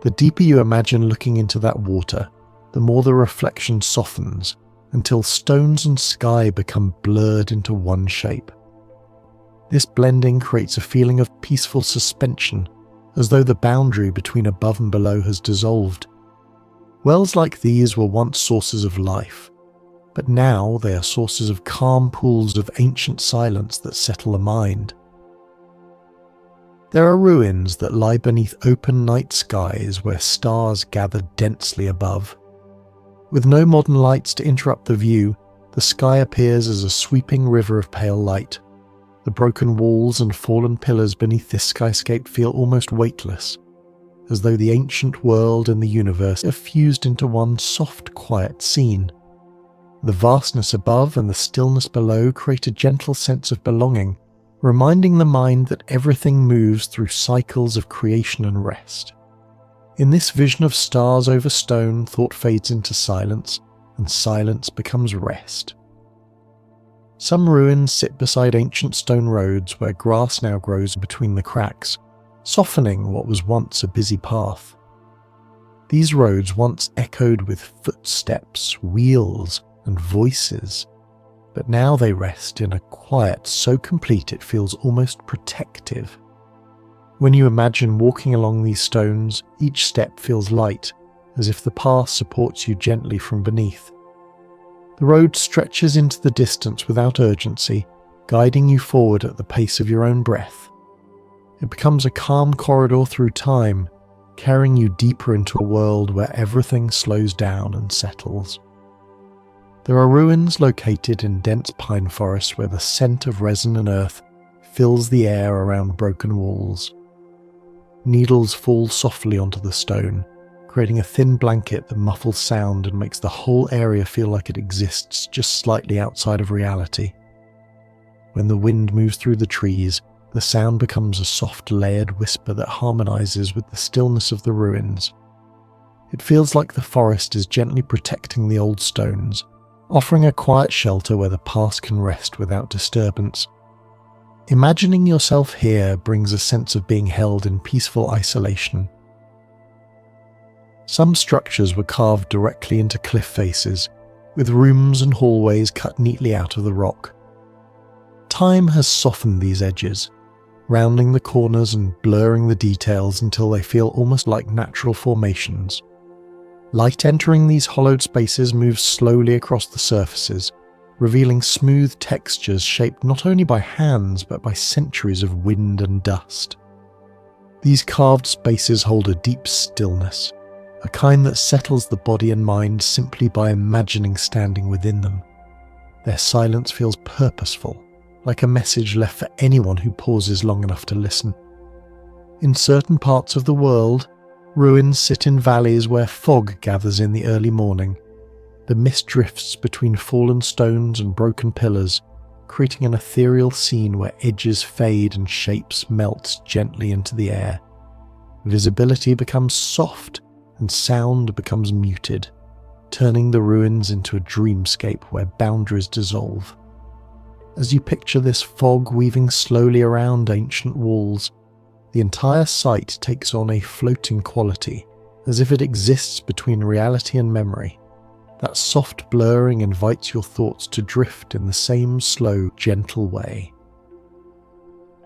[SPEAKER 1] The deeper you imagine looking into that water, the more the reflection softens, until stones and sky become blurred into one shape. This blending creates a feeling of peaceful suspension, as though the boundary between above and below has dissolved. Wells like these were once sources of life, but now they are sources of calm pools of ancient silence that settle the mind. There are ruins that lie beneath open night skies where stars gather densely above. With no modern lights to interrupt the view, the sky appears as a sweeping river of pale light. The broken walls and fallen pillars beneath this skyscape feel almost weightless, as though the ancient world and the universe are fused into one soft, quiet scene. The vastness above and the stillness below create a gentle sense of belonging, reminding the mind that everything moves through cycles of creation and rest. In this vision of stars over stone, thought fades into silence, and silence becomes rest. Some ruins sit beside ancient stone roads where grass now grows between the cracks, softening what was once a busy path. These roads once echoed with footsteps, wheels, and voices, but now they rest in a quiet so complete it feels almost protective. When you imagine walking along these stones, each step feels light, as if the path supports you gently from beneath. The road stretches into the distance without urgency, guiding you forward at the pace of your own breath. It becomes a calm corridor through time, carrying you deeper into a world where everything slows down and settles. There are ruins located in dense pine forests where the scent of resin and earth fills the air around broken walls. Needles fall softly onto the stone, creating a thin blanket that muffles sound and makes the whole area feel like it exists just slightly outside of reality. When the wind moves through the trees, the sound becomes a soft layered whisper that harmonizes with the stillness of the ruins. It feels like the forest is gently protecting the old stones, offering a quiet shelter where the past can rest without disturbance. Imagining yourself here brings a sense of being held in peaceful isolation. Some structures were carved directly into cliff faces, with rooms and hallways cut neatly out of the rock. Time has softened these edges, rounding the corners and blurring the details until they feel almost like natural formations. Light entering these hollowed spaces moves slowly across the surfaces, revealing smooth textures shaped not only by hands but by centuries of wind and dust. These carved spaces hold a deep stillness, a kind that settles the body and mind simply by imagining standing within them. Their silence feels purposeful, like a message left for anyone who pauses long enough to listen. In certain parts of the world, ruins sit in valleys where fog gathers in the early morning. The mist drifts between fallen stones and broken pillars, creating an ethereal scene where edges fade and shapes melt gently into the air. Visibility becomes soft and sound becomes muted, turning the ruins into a dreamscape where boundaries dissolve. As you picture this fog weaving slowly around ancient walls, the entire site takes on a floating quality, as if it exists between reality and memory. That soft blurring invites your thoughts to drift in the same slow, gentle way.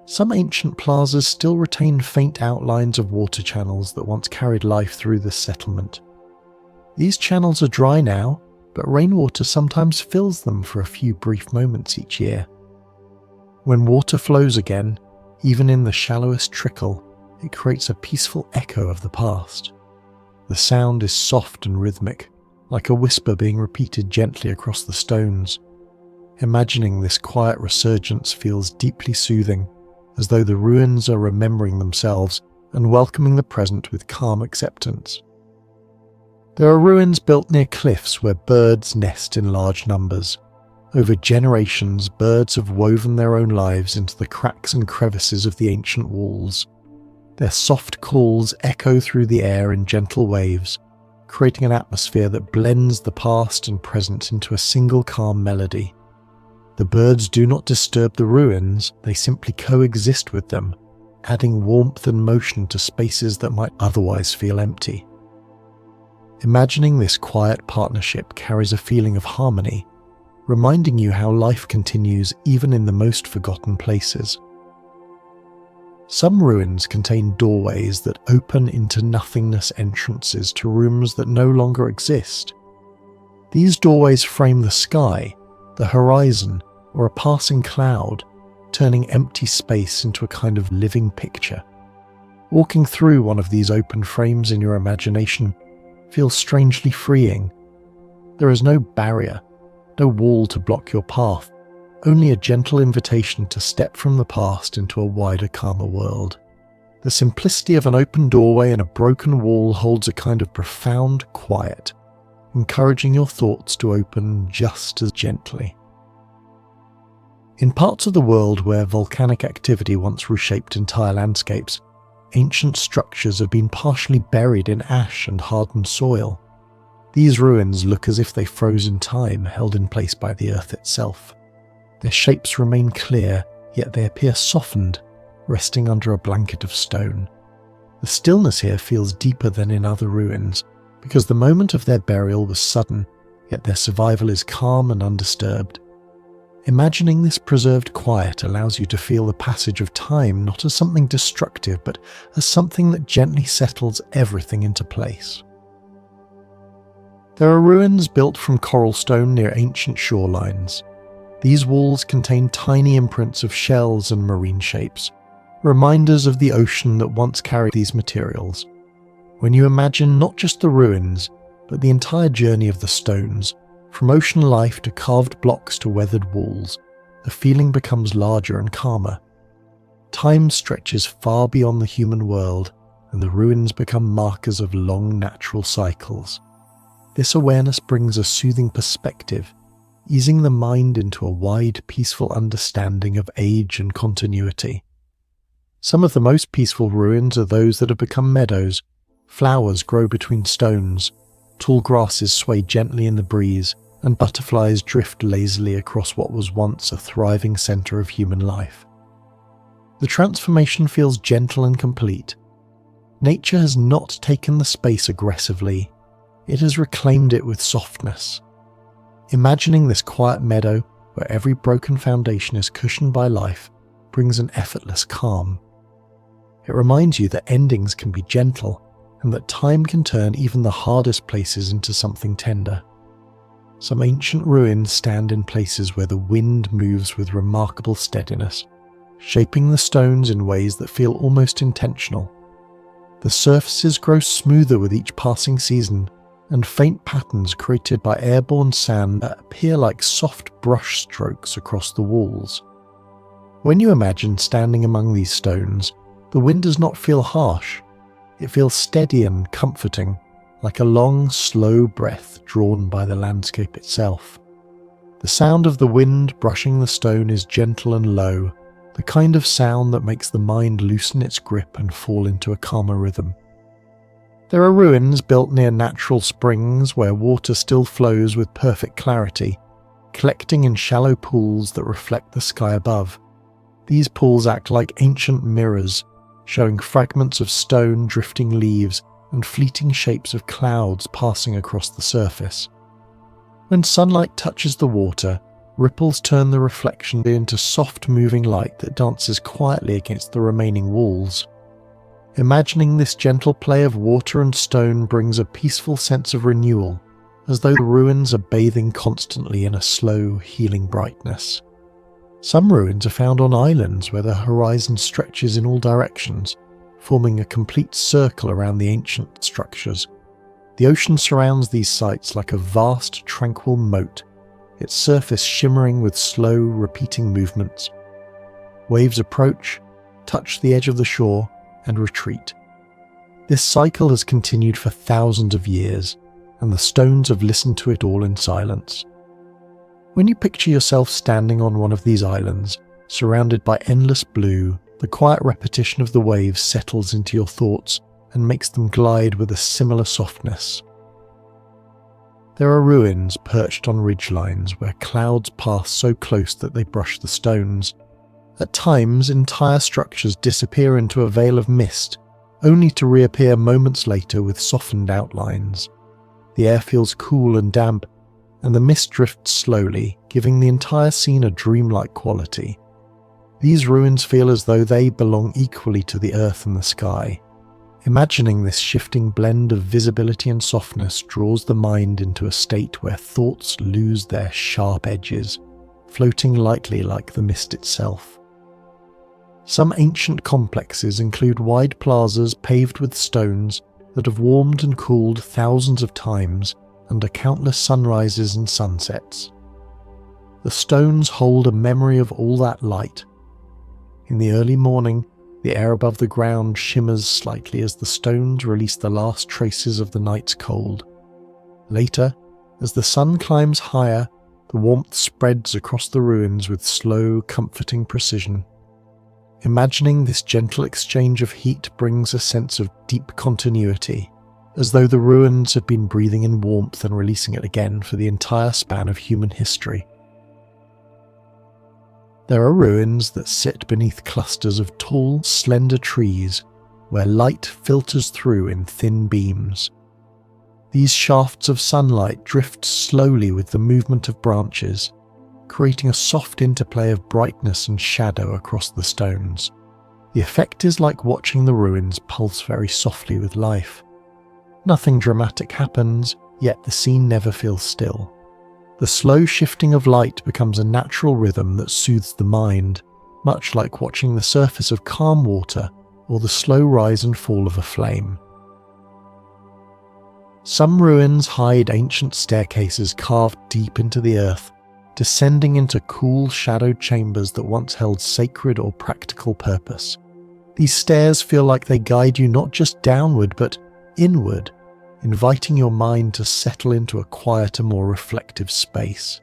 [SPEAKER 1] Some ancient plazas still retain faint outlines of water channels that once carried life through the settlement. These channels are dry now, but rainwater sometimes fills them for a few brief moments each year. When water flows again, even in the shallowest trickle, it creates a peaceful echo of the past. The sound is soft and rhythmic, like a whisper being repeated gently across the stones. Imagining this quiet resurgence feels deeply soothing, as though the ruins are remembering themselves and welcoming the present with calm acceptance. There are ruins built near cliffs where birds nest in large numbers. Over generations, birds have woven their own lives into the cracks and crevices of the ancient walls. Their soft calls echo through the air in gentle waves, creating an atmosphere that blends the past and present into a single calm melody. The birds do not disturb the ruins, they simply coexist with them, adding warmth and motion to spaces that might otherwise feel empty. Imagining this quiet partnership carries a feeling of harmony, reminding you how life continues even in the most forgotten places. Some ruins contain doorways that open into nothingness entrances to rooms that no longer exist. These doorways frame the sky, the horizon, or a passing cloud, turning empty space into a kind of living picture. Walking through one of these open frames in your imagination feels strangely freeing. There is no barrier, no wall to block your path, only a gentle invitation to step from the past into a wider, calmer world. The simplicity of an open doorway and a broken wall holds a kind of profound quiet, encouraging your thoughts to open just as gently. In parts of the world where volcanic activity once reshaped entire landscapes, ancient structures have been partially buried in ash and hardened soil. These ruins look as if they froze in time, held in place by the earth itself. Their shapes remain clear, yet they appear softened, resting under a blanket of stone. The stillness here feels deeper than in other ruins, because the moment of their burial was sudden, yet their survival is calm and undisturbed. Imagining this preserved quiet allows you to feel the passage of time not as something destructive, but as something that gently settles everything into place. There are ruins built from coral stone near ancient shorelines. These walls contain tiny imprints of shells and marine shapes, reminders of the ocean that once carried these materials. When you imagine not just the ruins, but the entire journey of the stones, from ocean life to carved blocks to weathered walls, the feeling becomes larger and calmer. Time stretches far beyond the human world, and the ruins become markers of long natural cycles. This awareness brings a soothing perspective, easing the mind into a wide, peaceful understanding of age and continuity. Some of the most peaceful ruins are those that have become meadows. Flowers grow between stones, tall grasses sway gently in the breeze, and butterflies drift lazily across what was once a thriving centre of human life. The transformation feels gentle and complete. Nature has not taken the space aggressively, it has reclaimed it with softness. Imagining this quiet meadow where every broken foundation is cushioned by life brings an effortless calm. It reminds you that endings can be gentle and that time can turn even the hardest places into something tender. Some ancient ruins stand in places where the wind moves with remarkable steadiness, shaping the stones in ways that feel almost intentional. The surfaces grow smoother with each passing season, and faint patterns created by airborne sand appear like soft brush strokes across the walls. When you imagine standing among these stones, the wind does not feel harsh. It feels steady and comforting, like a long, slow breath drawn by the landscape itself. The sound of the wind brushing the stone is gentle and low, the kind of sound that makes the mind loosen its grip and fall into a calmer rhythm. There are ruins built near natural springs where water still flows with perfect clarity, collecting in shallow pools that reflect the sky above. These pools act like ancient mirrors, showing fragments of stone, drifting leaves, and fleeting shapes of clouds passing across the surface. When sunlight touches the water, ripples turn the reflection into soft moving light that dances quietly against the remaining walls. Imagining this gentle play of water and stone brings a peaceful sense of renewal, as though the ruins are bathing constantly in a slow, healing brightness. Some ruins are found on islands where the horizon stretches in all directions, forming a complete circle around the ancient structures. The ocean surrounds these sites like a vast, tranquil moat, its surface shimmering with slow, repeating movements. Waves approach, touch the edge of the shore, and retreat. This cycle has continued for thousands of years, and the stones have listened to it all in silence. When you picture yourself standing on one of these islands, surrounded by endless blue, the quiet repetition of the waves settles into your thoughts and makes them glide with a similar softness. There are ruins perched on ridgelines where clouds pass so close that they brush the stones. At times, entire structures disappear into a veil of mist, only to reappear moments later with softened outlines. The air feels cool and damp, and the mist drifts slowly, giving the entire scene a dreamlike quality. These ruins feel as though they belong equally to the earth and the sky. Imagining this shifting blend of visibility and softness draws the mind into a state where thoughts lose their sharp edges, floating lightly like the mist itself. Some ancient complexes include wide plazas paved with stones that have warmed and cooled thousands of times under countless sunrises and sunsets. The stones hold a memory of all that light. In the early morning, the air above the ground shimmers slightly as the stones release the last traces of the night's cold. Later, as the sun climbs higher, the warmth spreads across the ruins with slow, comforting precision. Imagining this gentle exchange of heat brings a sense of deep continuity, as though the ruins have been breathing in warmth and releasing it again for the entire span of human history. There are ruins that sit beneath clusters of tall, slender trees, where light filters through in thin beams. These shafts of sunlight drift slowly with the movement of branches, creating a soft interplay of brightness and shadow across the stones. The effect is like watching the ruins pulse very softly with life. Nothing dramatic happens, yet the scene never feels still. The slow shifting of light becomes a natural rhythm that soothes the mind, much like watching the surface of calm water or the slow rise and fall of a flame. Some ruins hide ancient staircases carved deep into the earth, descending into cool, shadowed chambers that once held sacred or practical purpose. These stairs feel like they guide you not just downward but inward, inviting your mind to settle into a quieter, more reflective space.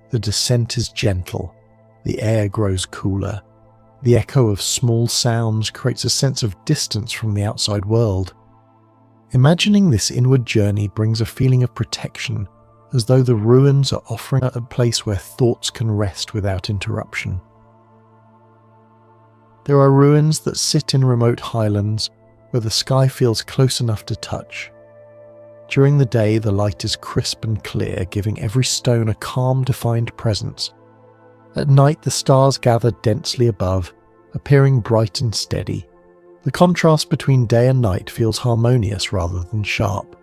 [SPEAKER 1] The descent is gentle, the air grows cooler. The echo of small sounds creates a sense of distance from the outside world. Imagining this inward journey brings a feeling of protection, as though the ruins are offering a place where thoughts can rest without interruption. There are ruins that sit in remote highlands where the sky feels close enough to touch. During the day, the light is crisp and clear, giving every stone a calm, defined presence. At night, the stars gather densely above, appearing bright and steady. The contrast between day and night feels harmonious rather than sharp.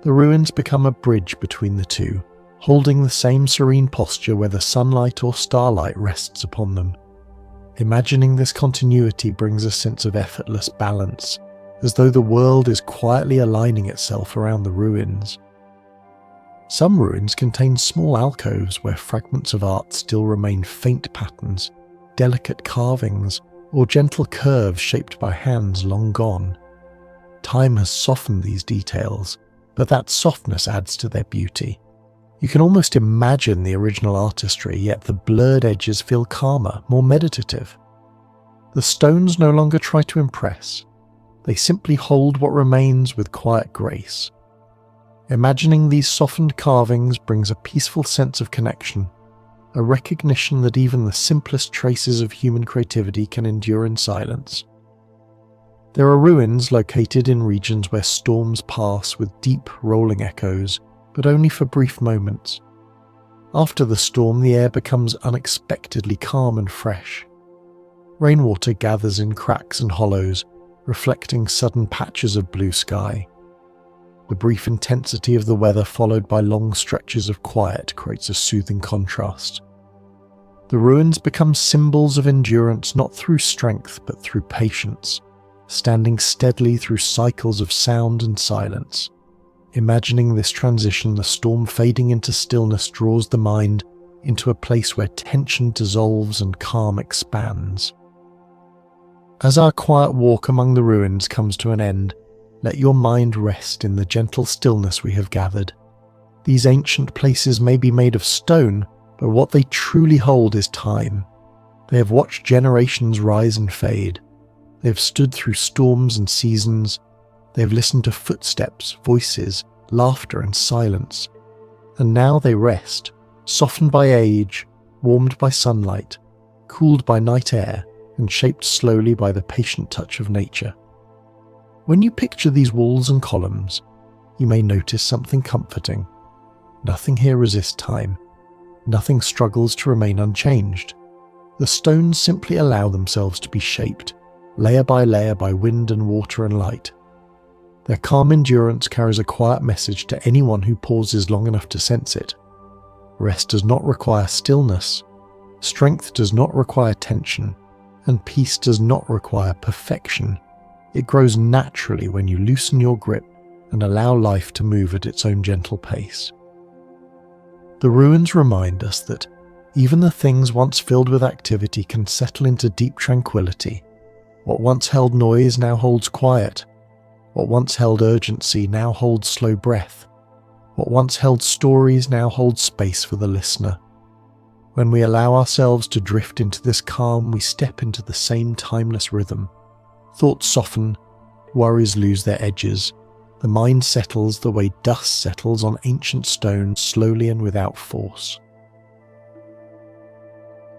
[SPEAKER 1] The ruins become a bridge between the two, holding the same serene posture whether sunlight or starlight rests upon them. Imagining this continuity brings a sense of effortless balance, as though the world is quietly aligning itself around the ruins. Some ruins contain small alcoves where fragments of art still remain faint patterns, delicate carvings, or gentle curves shaped by hands long gone. Time has softened these details, but that softness adds to their beauty. You can almost imagine the original artistry, yet the blurred edges feel calmer, more meditative. The stones no longer try to impress. They simply hold what remains with quiet grace. Imagining these softened carvings brings a peaceful sense of connection, a recognition that even the simplest traces of human creativity can endure in silence. There are ruins located in regions where storms pass with deep, rolling echoes, but only for brief moments. After the storm, the air becomes unexpectedly calm and fresh. Rainwater gathers in cracks and hollows, reflecting sudden patches of blue sky. The brief intensity of the weather followed by long stretches of quiet creates a soothing contrast. The ruins become symbols of endurance not through strength but through patience, standing steadily through cycles of sound and silence. Imagining this transition, the storm fading into stillness draws the mind into a place where tension dissolves and calm expands. As our quiet walk among the ruins comes to an end, let your mind rest in the gentle stillness we have gathered. These ancient places may be made of stone, but what they truly hold is time. They have watched generations rise and fade. They have stood through storms and seasons. They have listened to footsteps, voices, laughter and silence. And now they rest, softened by age, warmed by sunlight, cooled by night air, and shaped slowly by the patient touch of nature. When you picture these walls and columns, you may notice something comforting. Nothing here resists time. Nothing struggles to remain unchanged. The stones simply allow themselves to be shaped, layer by wind and water and light. Their calm endurance carries a quiet message to anyone who pauses long enough to sense it. Rest does not require stillness, strength does not require tension, and peace does not require perfection. It grows naturally when you loosen your grip and allow life to move at its own gentle pace. The ruins remind us that even the things once filled with activity can settle into deep tranquility. What once held noise now holds quiet. What once held urgency now holds slow breath. What once held stories now holds space for the listener. When we allow ourselves to drift into this calm, we step into the same timeless rhythm. Thoughts soften, worries lose their edges. The mind settles the way dust settles on ancient stone, slowly and without force.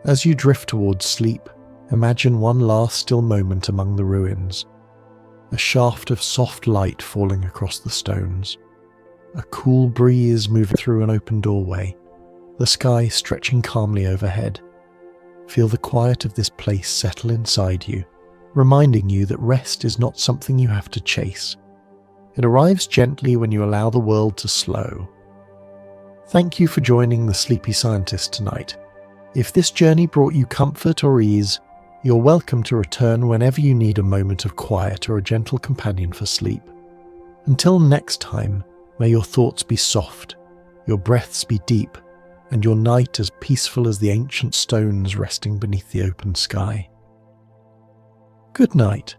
[SPEAKER 1] As you drift towards sleep, imagine one last still moment among the ruins. A shaft of soft light falling across the stones. A cool breeze moving through an open doorway. The sky stretching calmly overhead. Feel the quiet of this place settle inside you, reminding you that rest is not something you have to chase. It arrives gently when you allow the world to slow. Thank you for joining the Sleepy Scientist tonight. If this journey brought you comfort or ease, you're welcome to return whenever you need a moment of quiet or a gentle companion for sleep. Until next time, may your thoughts be soft, your breaths be deep, and your night as peaceful as the ancient stones resting beneath the open sky. Good night.